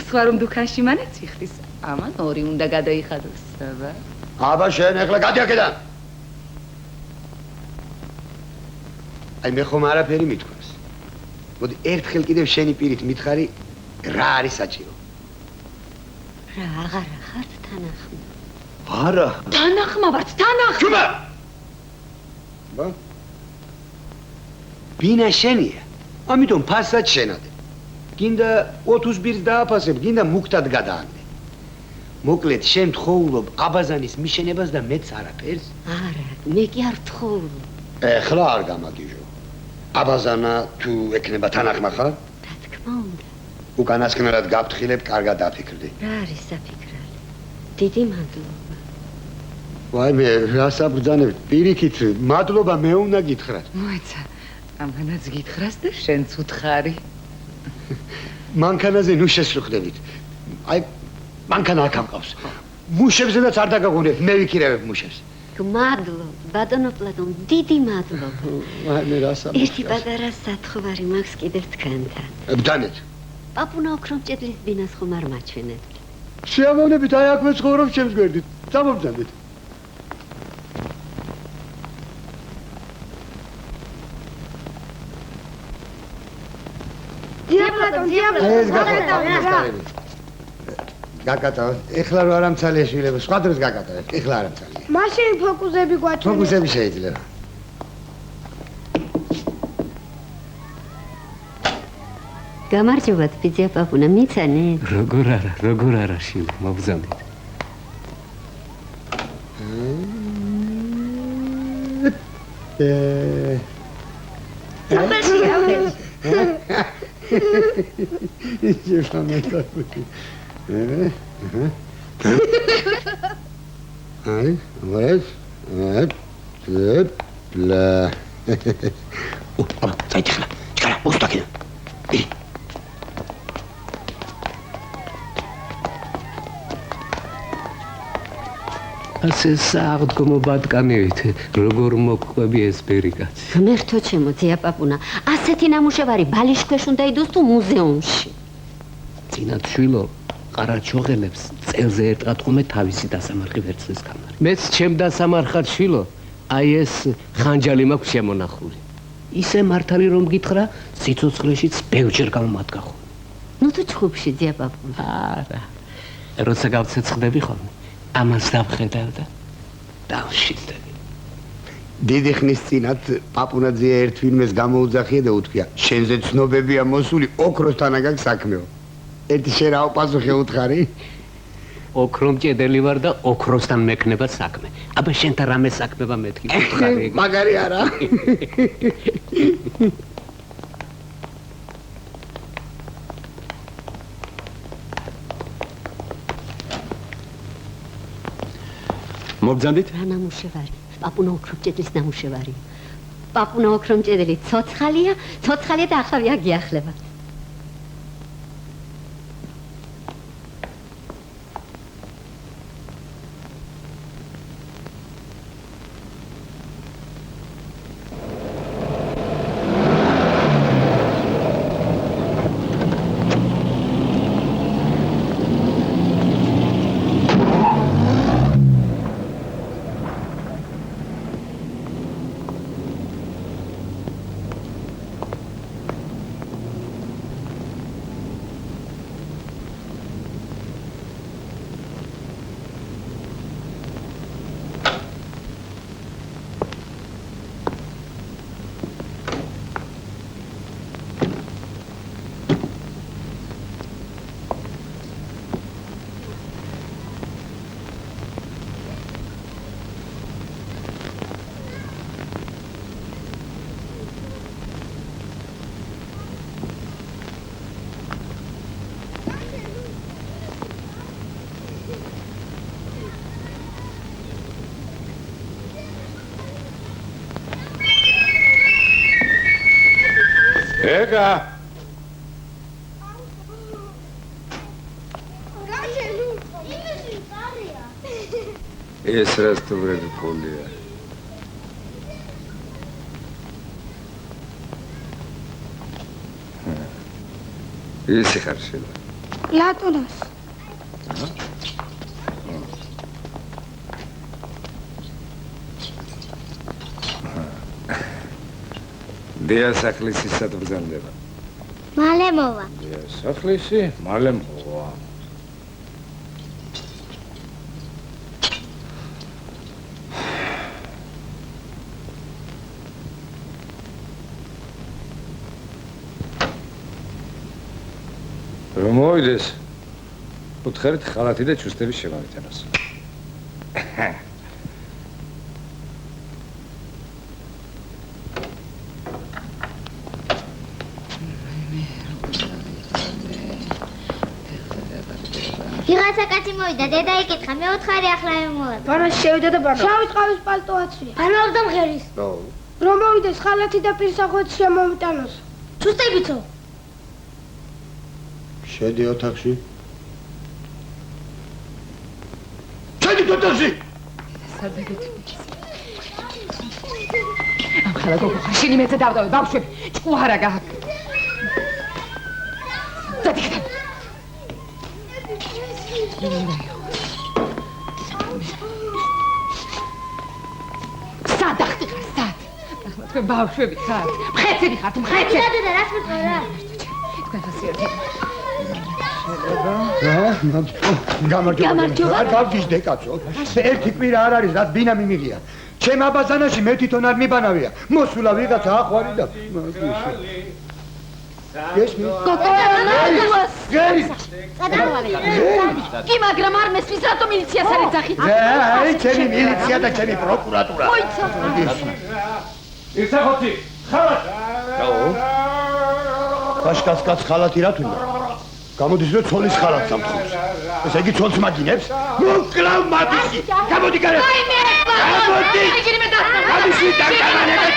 სხვა რომ დუქანში მანაც იხდის, ამან ორი უნდა გადაიხადოს. აბა შენ ეხლა გადი აქედან. აი მე ხომ არაფერი მithქვას. მოდი ერთხელ კიდევ შენი პირით მითხარი, რა არის საჭირო? რა აღარ ხართ თანახმა? არა. თანახმა ვართ, თანახმა. ჩუბა! ბა? ბინა შენია. ამიტომ ფასად შენადე. გინდა 20 ბირს დააფასებ, გინდა მუქთად გადაანდე. მოკლედ შენ თხოვლობ აბაზანის მიშენებას და მეც არაფერს? არა, მე კი არ თხოვლობ. ეხლა არ გამაგიჟო. აბაზანა თუ ექნება თანახმა ხარ? რა თქმა უნდა. უკანასკნელად გაფრთხილებ, კარგად დაფიქრდი. რა არის საფიქრალი? დიდი მადლობა. ვაი მე რას აბრძანებთ? პირიქით, მადლობა მე უნდა გითხრათ. მოიცა, ამანაც გითხრას და შენც უთხარი. მანქანაზე ნუ შესრულდებით. აი მანქანა აქ ამყავს. მუშებზედაც არ დაგაგონებ, მე ვიქირავებ მუშებს. მადლობა, ბატონო პლატონ, დიდი მადლობა. ვაი მე რას აბრძანებთ? ერთი პატარა სათხოვარი მაქვს კიდევ თქვენთან. ბძანეთ. პაპუნა ოქრომჭედლის ბინას ხომ არ მაჩვენებთ? შეამოვნებით, აი აქვე ცხოვრობ ჩემს გვერდით. დამობძანეთ. ეს გაკეთეთ. გაკეთეთ. ეხლა რო არ ამცალია შვილებო, სხვა დროს გაკეთეთ. ეხლა არ ამცალია. მაშინ ფოკუსები გვაჩვენე. ფოკუსები შეიძლება. გამარჯობათ, ბიძია პაპუნა, მიცანეთ? როგორ არა, შილო, მოგზავნით. Ai, văd, la. Stai tixla, tixla, usta kida. ასე სააღდგომობად კანევით, როგორ მოგყვები ეს ბერიკაც. ღმერთო ჩემო, ძია პაპუნა, ასეთი ნამუშევარი ბალიშქვეშ უნდა იდოს თუ მუზეუმში? წინათ შვილო, ყარაჩოღელებს წელზე ერთად ხომე თავისი დასამარხი ვერცხლის კამარი. მეც ჩემ დასამარხად შვილო, აი ეს ხანჯალი მაქვს შემონახული. ისე მართალი რომ გითხრა, სიცოცხლეშიც ბევრჯერ გამომადგა ხოლმე. ნუ თუ ჩხუბში ძია პაპუნა. არა. როცა გავცეცხლები ხოლმე, ამას დავხედავ და დავშიდები. დიდი ხნის წინათ პაპუნაძე ერთ ვინმეს გამოუძახია და უთქვია: "შენზე ცნობებია მოსული, ოქროსთან აგაკ საქმეო." ერთი შენ რა პასუხი უთხარი? ოქრომჭედელი ვარ და ოქროსთან მექნება საქმე. აბა შენთან რამე საქმეა მეთქი უთხარი? მაგარი არა. მოგძანდით? რა ნამუშევარი? პაპუნა ოქრომჭედლის ნამუშევარი. პაპუნა ოქრომჭედელი ცოცხალია და ახლა გიახლება. ეგა ეს რასტუბრები ფოლია ისი ხარშელა ლატონას დიასახლისი სად ბრძანდება? მალე მოვა. დიასახლისი მალე მოვა. რომ მოვიდეს უთხარით ხალათი და ჩუსტების შემავიტანოს. ვიღაცა კაცი მოვიდა, დედა იკითხა, მე უთხარი ახლა მოვა. ბანა შევიდა და ბანა. შავი წყავის პალტო აცვია. ბანა არ დამღერის. რომ მოვიდეს ხალათი და პირსახოთი შემოვიტანოს. ჩუსტებიცო. შედი ოთახში. შედი ოთახში. ამ ხალა გოგო ხაშინი მეცე დავდავე ბავშვები ჭკუარა გააკ დადიქდა სადახტი ხარ სად ახლა თქვენ ბავშვები ხართ მხეცები ხართ მხეცები რა და რას მიყვრა თქვენ ხასიათი გამარჯობა. არ გავგიჟდე კაცო. ერთი კვირა არ არის, რაც ბინა მიმიღია. ჩემ აბაზანაში მე თვითონ არ მიბანავია. მოსულა ვიღაცა ახვარი და გერი. კი, მაგრამ არ მესმის რატო მილიციას არ ეძახით? აი, ჩემი მილიცია და ჩემი პროკურატურა. ისახოთი, ხალათი. კაშკას ხალათი რა თუნდა? გამოდის რომ ცოლის ხალათს ამხობს. ესე იგი ცოლს მაგინებს? მოკლავ მადისი. გამოდი გარე. აი მე. გამოდი. იგი მე დასწრა. მადისი დაგანანებეთ.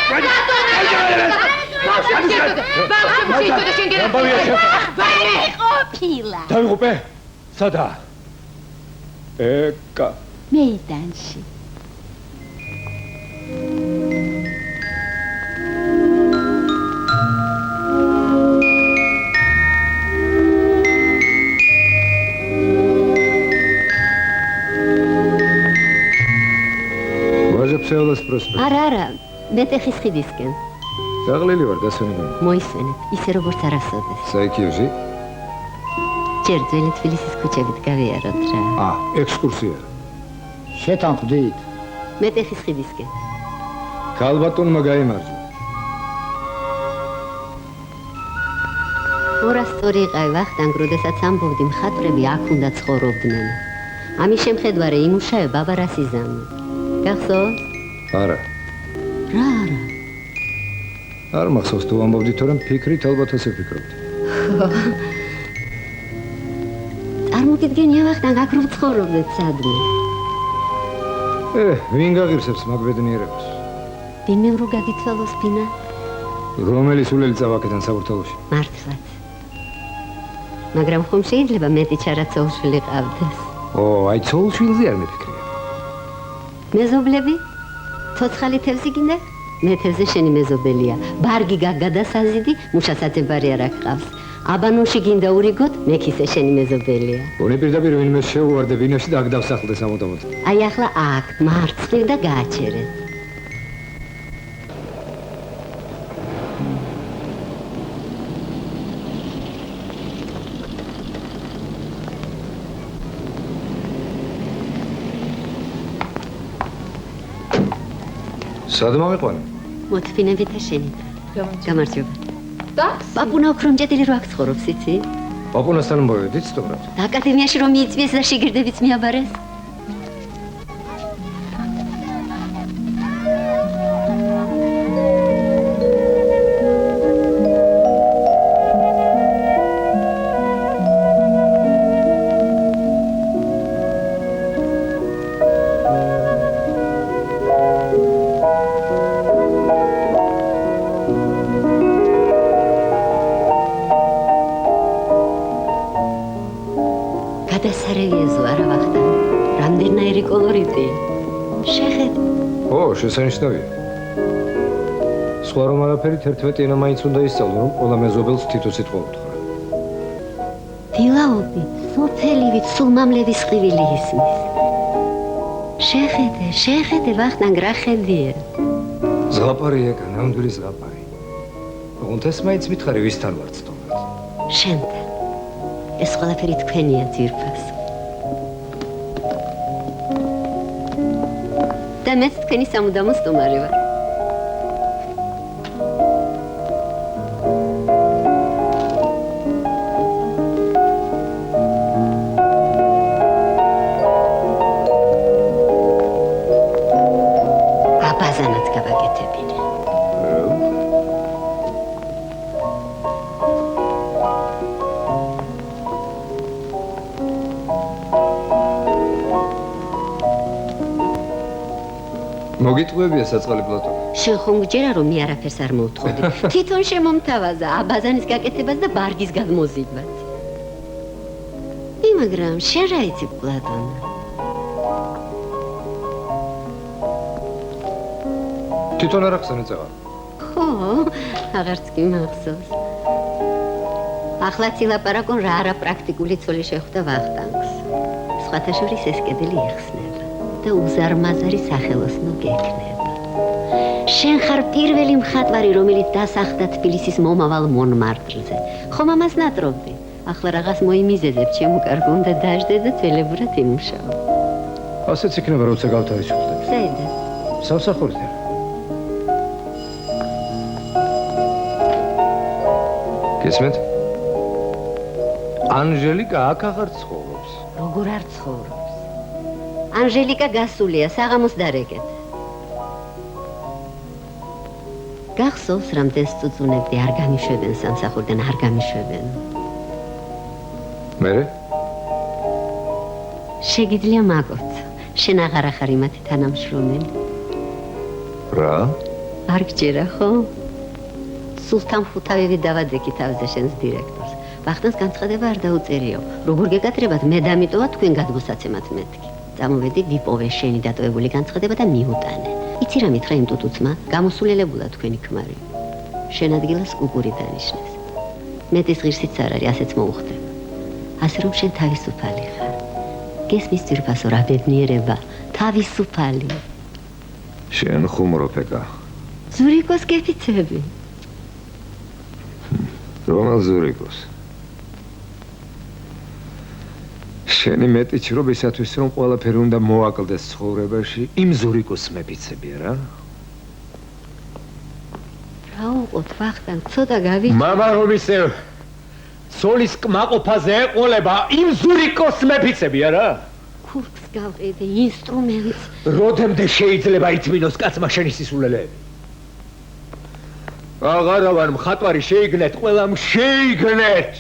ყოფილა. დაიღუპე? სადა? ეკა. მეიდანში. ვაჟა-ფშეველას პროსპექტი. არა, მეტეხის ხიდისკენ. დაღლილი ვარ, დასვენებანი. მოისვენებ, ისე როგორც არასოდეს. საიქიოში? ჯერ ძველი თბილისის ქუჩებით გავიაროთ რა. ექსკურსია. შეთანხმდით. მეტეხის ხიდისკენ. ქალბატონმა გაიმარჯვა. 200 იყავი ვახტანგ, როდესაც ამბობდი მხატვრები აქ უნდა ცხოვრობდნენ. ამის შემხედვარე იმუშავე ბაბა რასიზამი. გახსოვს? არა. რა არა? არ მახსოვს თუ ამბობდი, თორემ ფიქრით ალბათ ასე ვფიქრობდი. წარმოგიდგენია ვახტანგ, აქ რო ცხოვრობდეთ სადმე. ვინ გაღირსებს მაგ ბედნიერებას? ვინმე რო გაგიცვალოს ფინა? რომელი სულელი წავაკეთან საბურთალოში? მართლაც. მაგრამ ხომ შეიძლება მეტი ჩარაცოუშვილი ყავდეს? აი ცოულშვილზე არ მიფიქრია. მეზობლები? ცოცხალი თევზი გინდა? მე თევზი შენი მეზობელია. ბარგი გადასაზიდი, მუშასაცებარი არ აკყავს. აბანოში გინდა ურიგოთ, მე ქისე შენი მეზობელია. გონი პირდაპირ ვინმე შეუვარდე ბინაში და აქ დავსახლდე სამუდამოდ. აი ახლა აქ მარცხნივ და გააჩერეთ. სად მოვიყვანე? მოთფინებით და შენით. გამარჯობა. პაპუნა ოქრომჭედილი რო აქ ცხოვრობს, იცი? პაპუნასთან მოვედით სწორად. აკადემიაში რომ მიიწვიეს და შიგირდებიც მიაბარეს? შესანიშნავია. სხვა რომ არაფერი 11 ენა მაინც უნდა ისწავლო, რომ ყველა მეზობელს თითო სიტყვა უთხრა. დილაობი, სოფელივით სულ მამლების ყივილი ისმის. შეხედე, ვახტანგ რა ხედია? ზღაპარია, ნამდვილი ზღაპარი. ოღონდ ეს მაინც მითხარი ვისთან ვარ ცდომად? შენთან. ეს ყველაფერი თქვენია ძირფას. და მეც თქვენი სამუდამო სტუმარი ვარ. აბაზანაც გავაკეთებინე. მოგიტყუებია საწყალი პლატო. შენ ხომ გჯერა რომ მე არაფერს არ მოვთხოვდი. თვითონ შემომთავაზა აბაზანის გაკეთებას და ბარგის გადმოზიდვას. მაგრამ შენ რა იცი პლატონა? თვითონ არ ახსენე წავა. ხო, აღარც კი მახსოვს. ახლა ცილაპარაკონ რა არა პრაქტიკული ცოლი შეხვდა ვახტანგს. სხვათა შორის ეს კედელი იხსნება და უზარმაზარი სახელოსნო გექნება. შენ ხარ პირველი მხატვარი, რომელიც დასახლდა თბილისის მომავალ მონმარტრზე. ხომ ამას ნატრობდი? ახლა რაღაც მოიმიზედებ, ჩემო კარგო, უნდა დაждდე და თველებურად იმუშაო. ასეც იქნება, როცა გავთავისუფლდები. საიდან? სამსახურიდან. გესმენთ? ანჟელიკა აქ აღარ ცხოვრობს. როგორ არ ცხოვრობს? ანჟელიკა გასულია, საღამოს დარეკეთ. გახსოვს, რამდენს წუწუნებდი, არ გამიშვებენ სამსახურიდან, არ გამიშვებენ. მერე? შეგიძლია მაგოთ, შენ აღარ ახარ იმათი თანამშრომელი. რა? არ გჯერა, ხო? სულთან ხუთავები დავადექი თავზე შენს დირექტორს. ვახტანს განცხადება არ დაუწერიო. როგორ გეკატრებათ, მე დამიტოვა თქვენ გადმოსაცემად მეთქი. წამოვედი, ვიპოვე შენი დატოვებული განცხადება და მიუტანე. იცი რა მითხრა იმ ტუტუცმა? გამოსულელებულა თქვენი ქმარი. შენ ადგილას კუკური დანიშნეს. მეტის ღირსიც არ არის, ასეც მოუხდება. ასე რომ შენ თავისუფალი ხარ. გესმის ძირფასო რა ბედნიერება, თავისუფალი. შენ ხუმრობ ეკა. ზურიკოს გეფიცები. რომელ ზურიკოს? შენი მეტი ჩრობისათვის რომ ყველაფერი უნდა მოაკლდეს ცხოვრებაში, იმ ზურიკოს მეფიცები რა? რა უყოთ ვახტანგ, ცოტა გავიქ. მამა რომ ისევ სოლის კმაყოფაზე ეყოლება, იმ ზურიკოს მეფიცები არა? ქურქს გავყიდე, ინსტრუმენტს. როდემდე შეიძლება ითმინოს კაცმა შენი სისულელეები? აღარა ვარ მხატვარი, შეიგნეთ, ყველამ შეიგნეთ.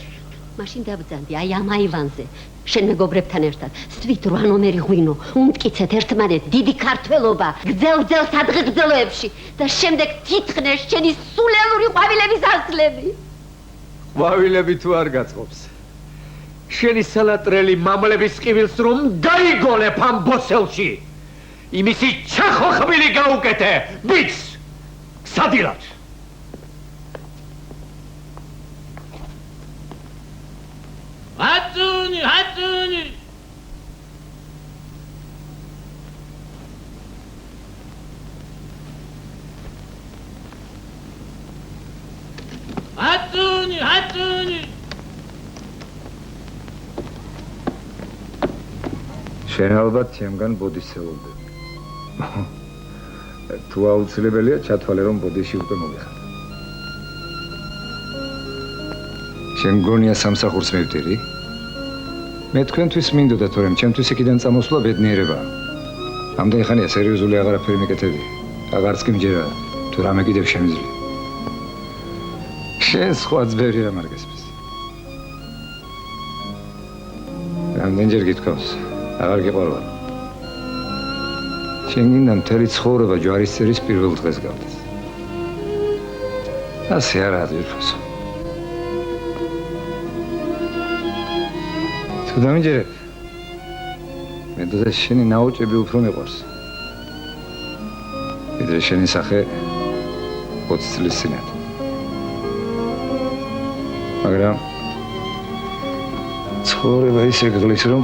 მაშინ დაბძანდი აი ამ აივანზე, შენ მეგობრებთან ერთად, სწვით 8 ნომერი ღვინო, უმტკიცეთ ერთმანეთ დიდი ქართველობა, გძელ-გძელ სადღეგრძელოებში და შემდეგ თითქნეს შენი სულელური ყვავილების ასლები. ყვავილები თუ არ გაწყობს. შენი სალატრელი მამლების ყივილს რომ გაიგონებ ამ ბოსელში, იმისი ჩახოხბილი გაუკეთე, ბიჭს, სადილად. Hatuni, hatuni. Hatuni, hatuni. შენ ალბათ ჩემგან ბოდიშეულობ. თუ აუცილებელია ჩათვალე რომ ბოდიში უკვე მოგეხატა. შენ გონია სამსახურს მივტირი? მე თქვენთვის მინდოდა, თორემ ჩემთვის იქიდან წამოსვლა ბედნიერებაა. ამდენი ხანია სერიოზული აღარაფერი მეკეთებია. აღარც კი მჯერა, თუ რამე კიდევ შემიძლია. შენ სხვა ძვერი რამ არ გესმის. რამდენჯერ გითხოვს, აღარ გიყვარვარ. შენ გინდა მთელი ცხოვრება ჯვარისწერის პირველ დღეს გავდეს. ასე არა ძირფოსო. თუ დამიჯერებ, მედოზე შენი ნაოჭები უფრო მეყვარს. ვიდრე შენი სახე 20 წლის წინათ. მაგრამ ცხოვრება ისე გგლის, რომ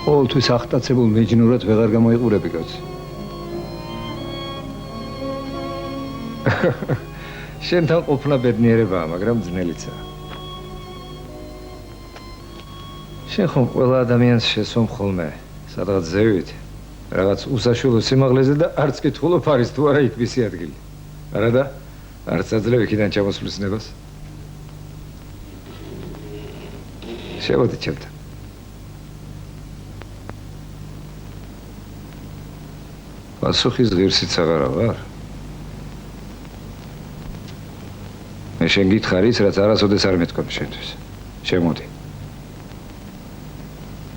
ყოველთვის აღტაცებულ მეჯნურად ვეღარ გამოიყურები კაცი. შენთან ყოფნა ბედნიერებაა, მაგრამ ძნელიცაა. შენ ხომ ყველა ადამიანს შესვამ ხოლმე, სადღაც ზევით, რაღაც უსაშუალო სიმაღლეზე და არც კითხულობ არის თუ არა იქ მისი ადგილი. არა და? არც აძლევ იქიდან ჩამოსვლის ნებას? შევოდი ჩემთან. პასუხის ღირსიც აღარა ვარ. მე შენ გითხარი ის, რაც არასოდეს არ მეთქვა შენთვის. შემოდი.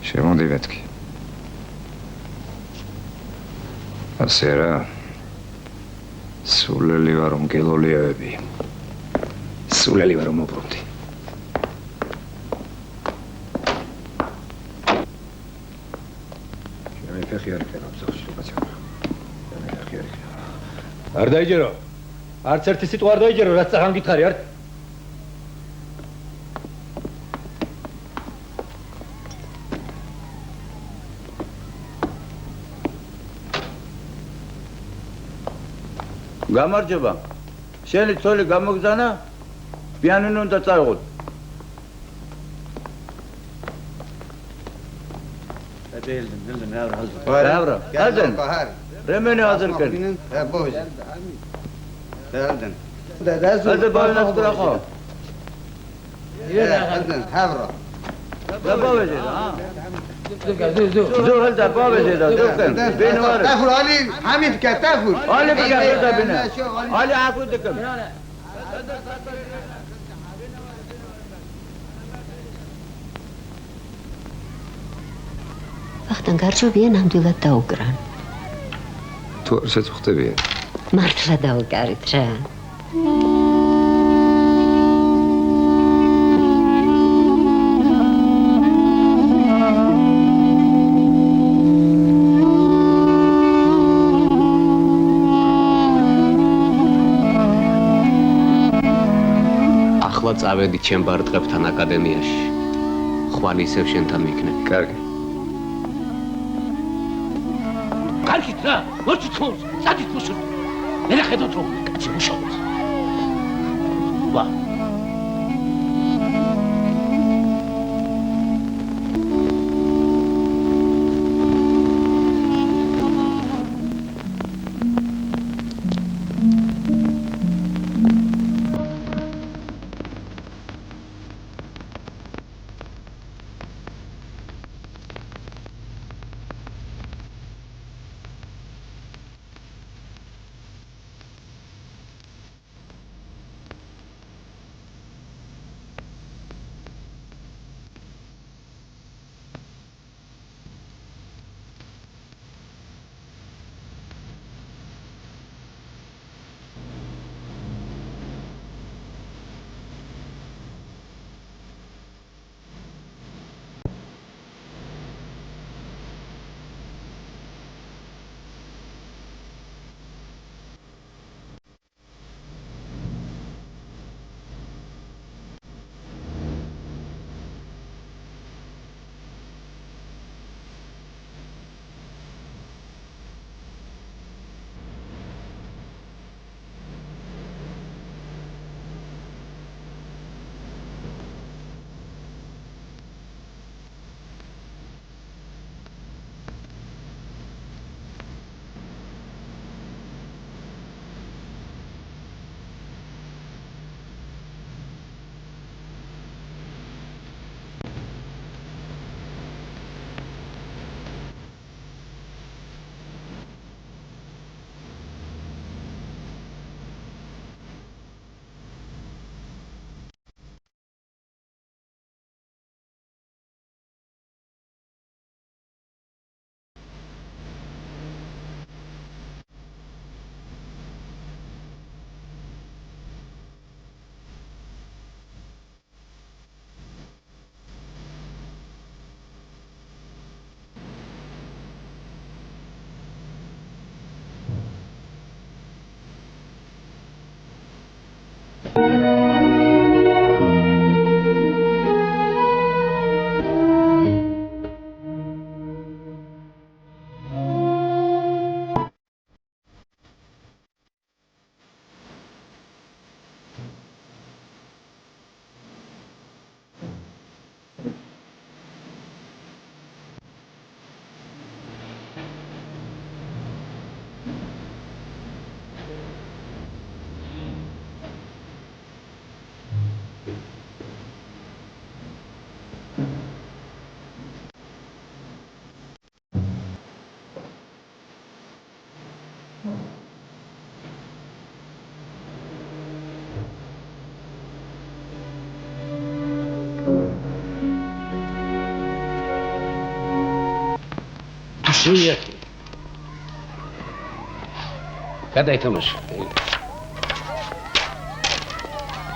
შემოდი მეთქი. ასე რა. სულელი ვარ რომ გელოლიავები. სულელი ვარ რომ მობრუნდი. შენ ფეხი არ იქნება ზოგში ბაჭა. შენ ფეხი არ იქნება. არ დაიჯერო. არც ერთი სიტყვა არ დაიჯერო, რაც წაღან გითხარი არ. გამარჯობა. შენი ცოლი გამოგზანა? პიანინო უნდა წავიღოთ. Bravo. Aldın. Remeni hazır kır. Aldın. Hadi boyuna bırakma. Aldın. Havra. Baba verir ha. Dur halde baba verir. Dur kan. Beni var. Tafur Ali Hamid ka tafur. Ali bir gel de beni. Ali aklı dıkım. ვახტანგ გარჩევია ნამდვილად დაუგრან. თუ არ შეწუხდებია. მართლა დაუგარით რა. ახლა წავედი ჩემ ბარტყებთან აკადემიაში. ხვალ ისევ შენთან მიქნები. კარგი. Kargit ra, morçi txoz, sadit musun. Nere xedot ro, kaçı muşavuz. Va. Приехали. Когда это мышь?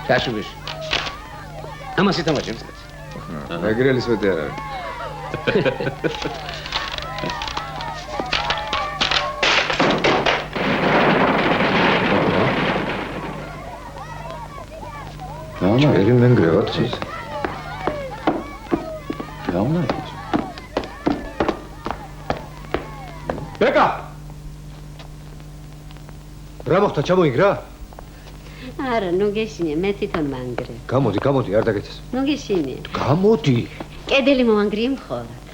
Кашу мышь. А мы с этим можем сказать. Нагрелись в этой араве. Erinmen grevat siz. Yauna. Beka! რა მოხდა, ჩამოიგრა? არა, ნუ გეშინია, მე თვითონ მანგრე. გამოდი, არ დაგეცეს. ნუ გეშინია. გამოდი. კედელი მოანგრიე მხოლოდ.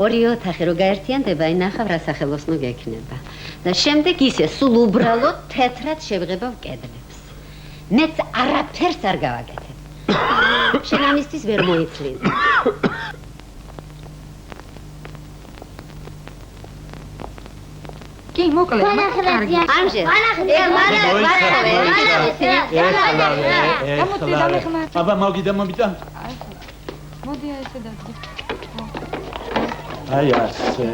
ორი ოთახი რო გაერთიანდება, ინახავ რა სახელოსნო გექნება. და შემდეგ ისე სულ უბრალოდ თეთრად შევღებავ კედლებს. მეც არაფერს არ გავაკეთებ. შენ ამისთვის ვერ მოიცლინე. კი, მოკლედ. ამჟე. აბა მოგიდა. მოდი ესე დადგე. აი ასე.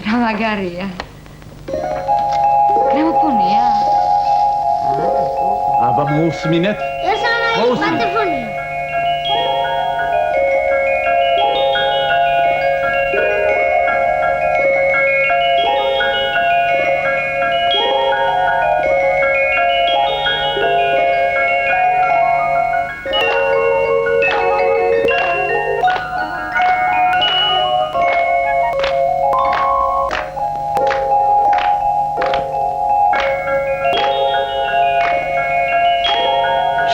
რა მაგარია. გრამოფონია? აბა მოусმინეთ. ეს არა მატეფონია.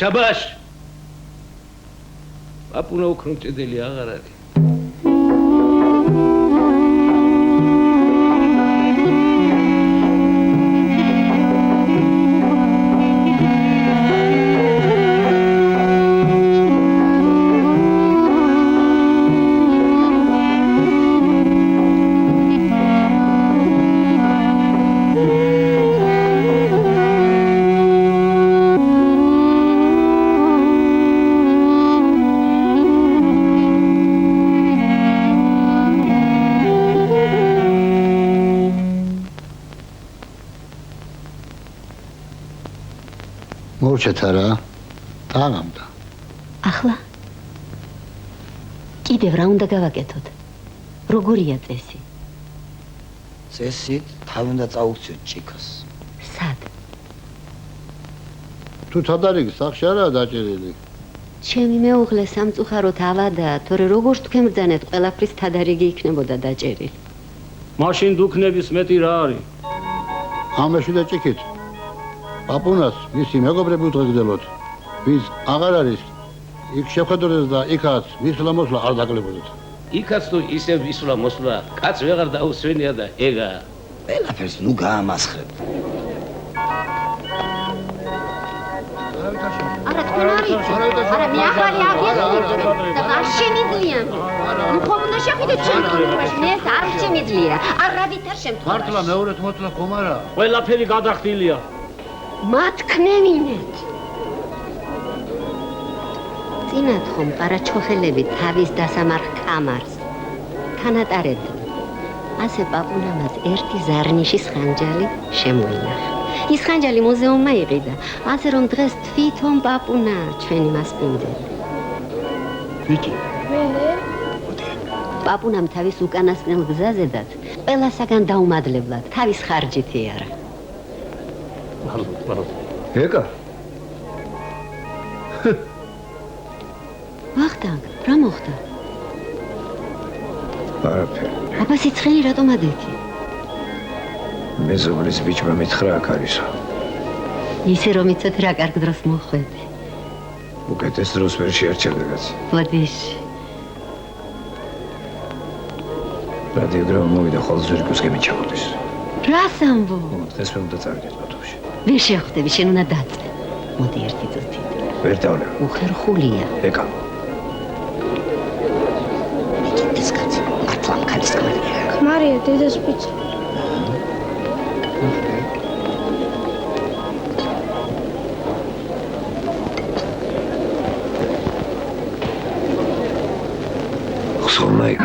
შაბაშ! აპუნა უქრუნჭედელი აღარ არის. მოვჩეთ არა? დაღამდა. ახლა კიდევ რა უნდა გავაკეთოთ? როგორია წესი? წესით თავი უნდა წაუხციოთ ჭიქას. სად? თუ თადარიგი სახში არაა დაჭერილი. ჩემი მეუღლე სამწუხაროდ ავადაა, თორე როგორ თქვენ ყველაფრის თადარიგი იქნებოდა დაჭერილი. მაშინ დუქნების მეტი რა არის? ამაში და ჭიქით. პაპუნას მისი მეგობრები უთხრგდელოთ. ვის აღარ არის, იქ შევხედოთ და იქაც ვისვლა მოსვლა არ დაკლებოდოთ. იქაც თუ ისევ ვისვლა მოსვლა, კაც ვეღარ დაუსვენია და ეგა. ყველაფერს ნუ გაამასხრებ. არა თქვენ არის? არა მე ახალი აღიარებ და არ შემიძლიან. ნუ ხომ უნდა შეხვიდეთ ჩემ კულტურაში, მე ეს არ შემიძლია. არავითარ შემთხვევაში. მართლა მეორეთ მოწლა ხომ არა? ყველაფერი გადახდილია. მათქნევინეთ. წინათ ხომ ყარაჩოხელები თავის დასამარხ კამარს თანატარებდნენ. ასე პაპუნამაც ერთი ზარნიშის ხანჯალი შემოინახა. ის ხანჯალი მუზეუმმა იყიდა, ასე რომ დღეს თვითონ პაპუნა ჩვენი მასპინძელი. ბიჭი. პაპუნამ თავის უკანასკნელ გზაზედაც ყველასაგან დაუმადლებლად თავის ხარჯით იარა. ეკა ვახტანგ, რა მოხდა? არაფერი. აბა სიცხენი რატომ ადექი? მეზობლის ბიჭმა მითხრა აქ არისო. ისე რომ იცოდ რა კარგ დროს მოხვედი. უკეთეს დროს ვერ შეარჩევდა კაცი. ბოდიში. რადიოგრამა მოვიდა ხოლმე ზურგოს გემიჩავდეს. რას ამბო? დღეს მე უნდა წავიდეთ ბათუმში. ვერ შეხვდები, შენ უნდა დაწე. მოდი ერთი წუთი. ვერ დავლა. უხერხულია. ეკა. ეს კაცი მართლა მკაცი ხმარია. ხმარია დედას პიცა. ხსოვნაი.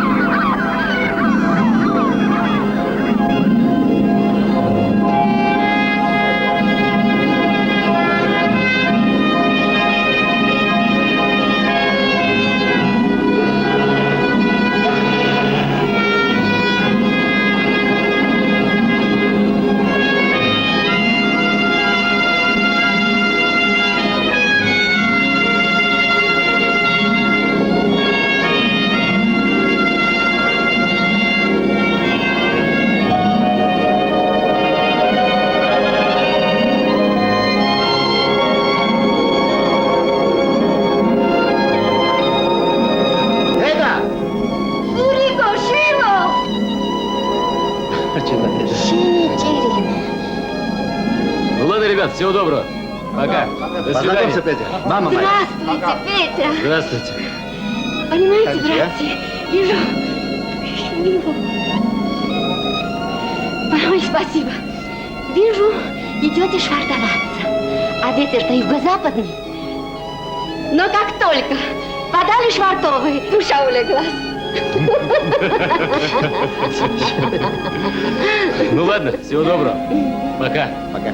Всего доброго. Пока. До свидания. Петя. Мама моя. Здравствуйте, Петя. Здравствуйте. Понимаете, братья, вижу... Большое спасибо. Вижу, идете швартоваться. А ветер-то юго-западный. Но как только подали швартовые, душа улеглась. Ну ладно, всего доброго. Пока. Пока.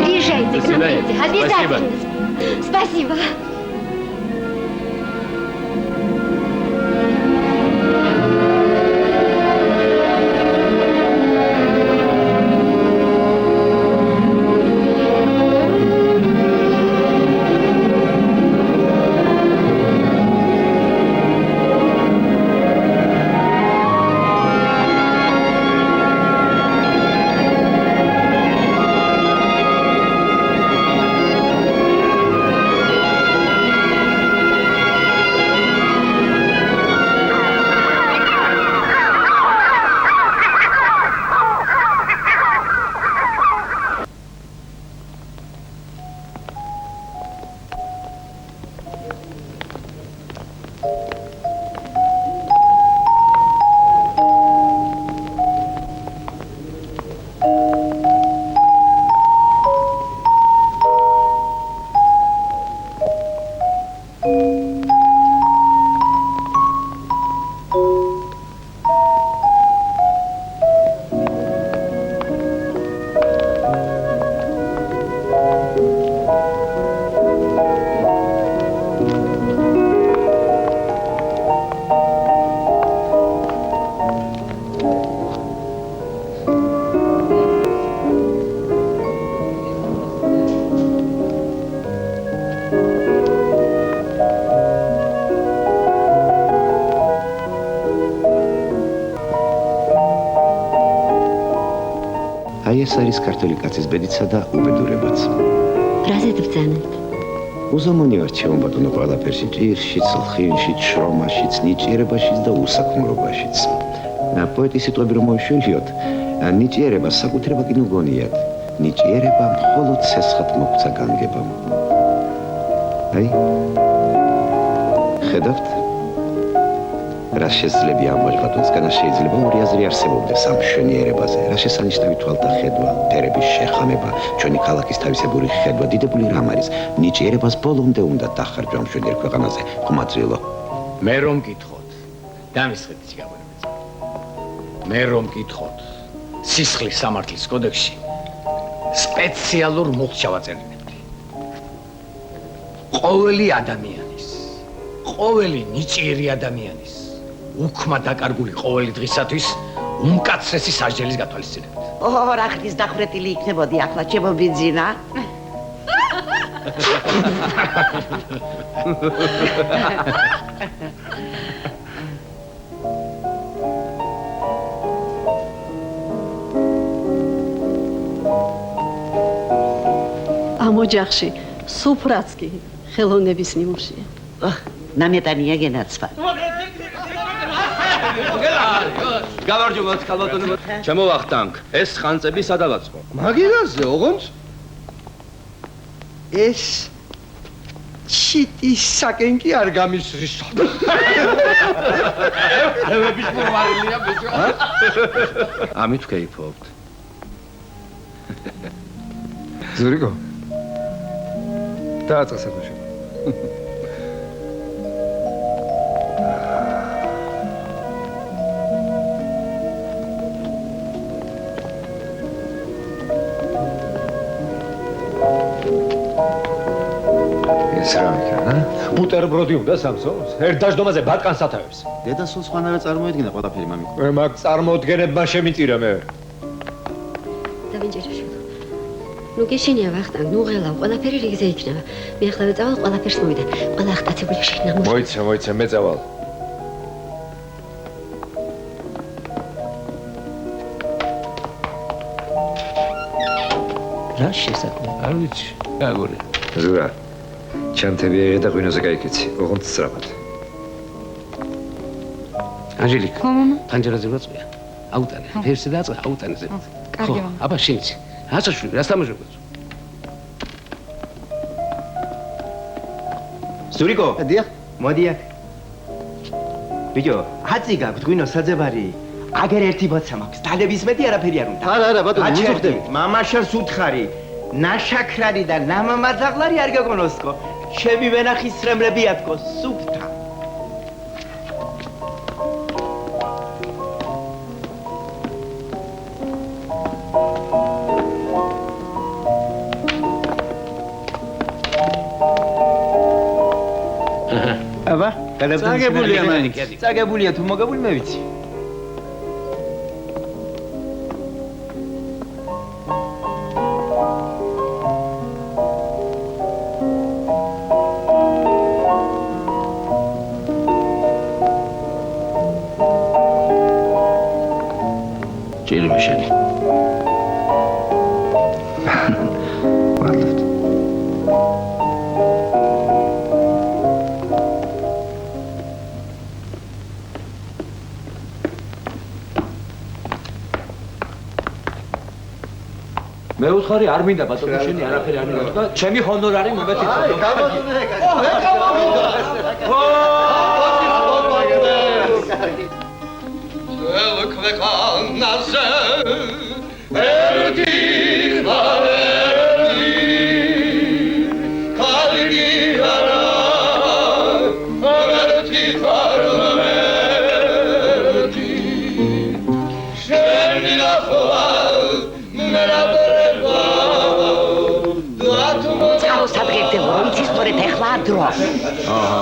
Приезжайте, До свидания. обязательно. Спасибо. ეს არის ქართული კაცის ბედიცა და უბედურებაც. რაზეც ბრძანებთ? უზომონი ვარ ჩემბატონო ყველაფერში, ჭირშიც, ლხინშიც, შრომაშიც, ნიჭიერებაშიც და უსაქმრობაშიც. პოეტის სიტყვები რომ მოვიშველიოთ, ნიჭიერება საკუთრება კი ნუ გონიათ. ნიჭიერება მხოლოდ ცესხად მოგვცა განგებამ. აი, ხედავთ? რა შესძლებია ამ მოჭვატონსგან შეიძლება ორი აზრი არსებობდეს ამ მშვენიერებაზე. რა შესანიშნავი თვალთახედვა, ფერების შეხამება, ჩვენი ქალაქის თავისებური ხედვა, დიდებული რამ არის. ნიჭიერებას ბოლომდე უნდა დახარჯვა ამ მშვენიერ ქვეყანაზე, ხმაწვილო. მე რომ მკითხოთ, დამისხეთ სიგაბონებაზე. მე რომ მკითხოთ, სისხლის სამართლის კოდექსში სპეციალურ მუხტს ჩავაწერინებდი. ყოველი ადამიანის, ყოველი ნიჭიერი ადამიანის უქმა დაკარგული ყოველი დღისათვის უმკაცრესი სასჯელის გათვალისწინებით. რა ხნის დახვრეტილი იქნებოდი ახლა ჩემო ბიძინა? ამ ოჯახში სუფრაც კი ხელოვნების ნიმუშია. ნამეტანია გენაცვა. გავარჯობოთ ქალბატონო. ჩემო ვახტანგ, ეს ხანწები სადავაწყო. მაგილაზე ოღონდ ეს ჩიტის საკენკი არ გამისრისო. ევების მომარილია ბიჭო. ამით ვქეიფობთ. ზურიკო. დააწყე საკუთრე. ეს რა იქნება? ბუტერბროდი უნდა სამსონს? ერთ დაждომაზე ბატკანს ათავებს. დედა სულ სხვანაირად წარმოედგინა ყველაფერი მამიკო. მე მაგ წარმოუდგენებმა შემიწირა მე. დავინჯერე. ნუ გეშინია ვახტანგ, ნუ ღელავ, ყველაფერი რიგზე იქნება. მე ახლა ვეწავალ, ყველაფერს მოვიდა. ყველა ახტაცებული შენ ნამუშევარი. მოიცა, მე წავალ. რა შესაძლოა? არ ვიცი, აგური. ზურა. ჩანთები აიღე და ღვინოზე გაიქეცი, ოღონდ სწრაფად. ანჟელიკა. ხო, მამა. პანჯერაზე ვაწვია. აუტანე. ფერსი დააწვა, აუტანე ზე. კარგი, მამა. აბა შენიცი. აცაშვილი, რას თამაშობთ? ზურიკო, დიახ, მოდი აქ. ბიჭო, აცი გაქვთ ღვინოს საძებარი. აგერ ერთი ბოცა მაქვს. დალების მეტი არაფერი არ უნდა. არა, ბატონო, მუზუხდები. მამაშას უთხარი. ნაშაქრარი და ნამამაძაღლარი არ გაგონოსკო. ჩემი ვენახის სრემლები ათქო სუფთა. აბა, წაგებულია მაინც. წაგებულია თუ მოგებული მე ვიცი. ჭირიმე შენი. მადლობთ. მე უთხარი არ მინდა ბატონო შენი არაფერი არ მინდა და ჩემი ჰონორარი მომეთით. ქვეყანაზე ერთი ხარეთი კარგი არა ერთი ხარეთი შენი ნახვა მერაბერება წყალოს ადგერდება რომ იცი სწორედ ეხლა დრო. აჰა.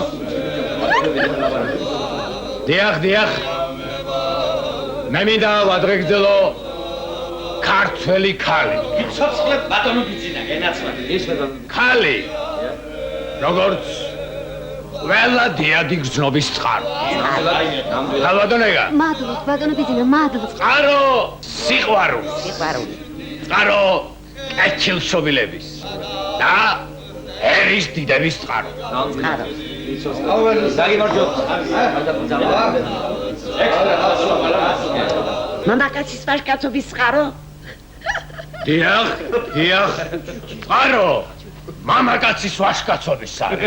დიახ. მე მინდა ვადრეგძელო ქართველი ქალი. ცოცხლებ ბატონო ბიძინა გენაცვალე. ის ბატონო. ქალი. როგორც ყველა დიადი გრძნობის წყარო. ხალბატონეგა. მადლობთ, ბატონო ბიძინა, მადლობთ. წყარო სიყვარული. სიყვარული. წყარო კეთილშობილების და ერის დიდების წყარო. წყარო. დაგიმარჯოთ. მამაკაცის ვაჟკაცობის წყარო? დიახ. წყარო მამაკაცის ვაჟკაცობის სარი.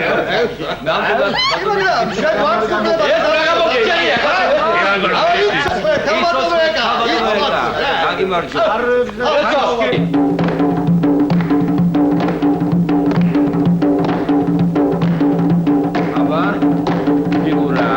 ნამდვილად შენ ვარ ხდება. ეს რა გამოგიჭერია ხა? დაგიმარჯოთ. აბა ფიგურა.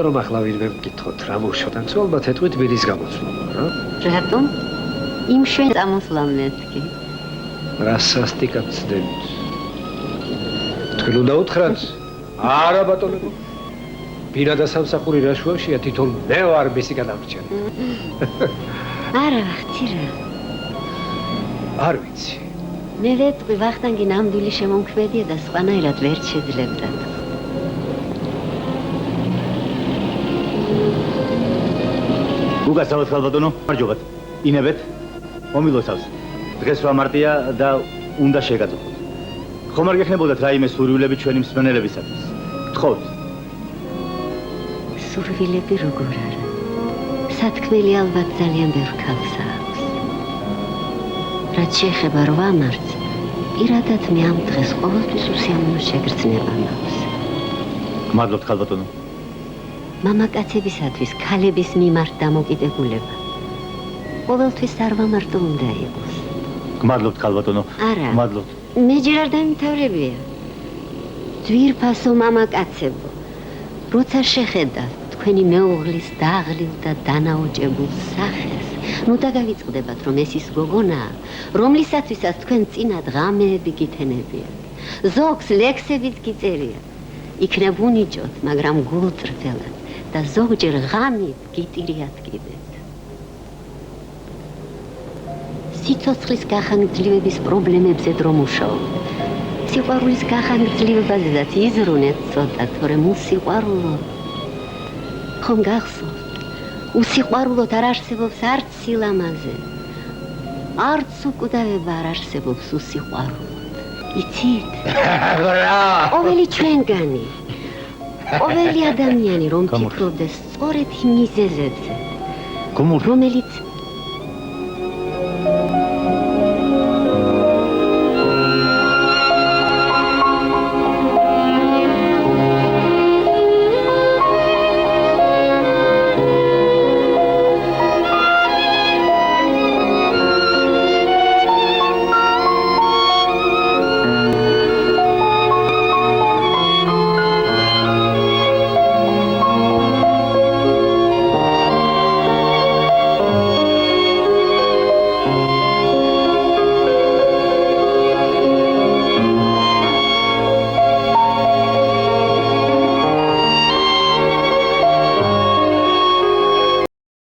რომ ახლა ვინმე მკითხოთ რა მოშოდან ალბათ ეთქვით ბირის გამოცვლა რა რატომ? იმ შენ წამოსვლა მეთქი. რა სასტიკად ცდებით თქვენ უნდა უთხრათ არა ბატონო ბირა და სამსახური რა შუაშია თვითონ მე ვარ მისი გადამრჩენი არა ვახცი რა არ ვიცი მე ვეტყვი ვახტანგი ნამდვილი შემომქმედია და სხვანაირად ვერ შეძლებდა გუგასავთ ხალბატონო მარჯობათ ინებეთ მომილოცავს დღეს ვამარტია და უნდა შეგაწყვეტოთ ხომ არ გექნებოდათ რაიმე სურვილები ჩვენი მსმენელებისათვის გთხოვთ სურვილები როგორ არა სათქმელი ალბათ ძალიან ბევრ ქალს აქვს რაც შეეხება 8 მარტს პირადად მე ამ დღეს ყოველთვის უსიამოვნო შეგრძნება მაქვს გმადლობთ ხალბატონო მამაკაცებისათვის ქალების მიმართ დამოკიდებულება ყოველთვის არ ვამარტო უნდა იყოს გმადლობთ ხალბატონო არა გმადლობთ მე ჯერ არ დამთავრებია ძვირფასო მამაკაცებო როცა შეხედავთ თქვენი მეუღლის დაღლილ და დანაოჭებულ სახეს ნუ დაგავიწყდებათ რომ ეს ის გოგონაა რომლისათვისაც თქვენ წინათ ღამეები გითენებიათ ზოგს ლექსებიც გიწერიათ იქნებ უნიჭოთ მაგრამ გულწრფელად და ზოგჯერ ღამით გიტირიათ კიდეც სიცოცხლის გახანგრძლივების პრობლემებზე დრო მუშაობთ სიყვარულის გახანგრძლივებაზედაც იზრუნეთ ცოტა თორემ უსიყვარულო ხომ გახსოვთ უსიყვარულოდ არ არსებობს არც სილამაზე არც უკვდავება არ არსებობს უსიყვარულოდ იცით ყოველი ჩვენგანი ყოველი ადამიანი რომ ფიქრობდეს სწორედ იმ მიზეზებზე რომელიც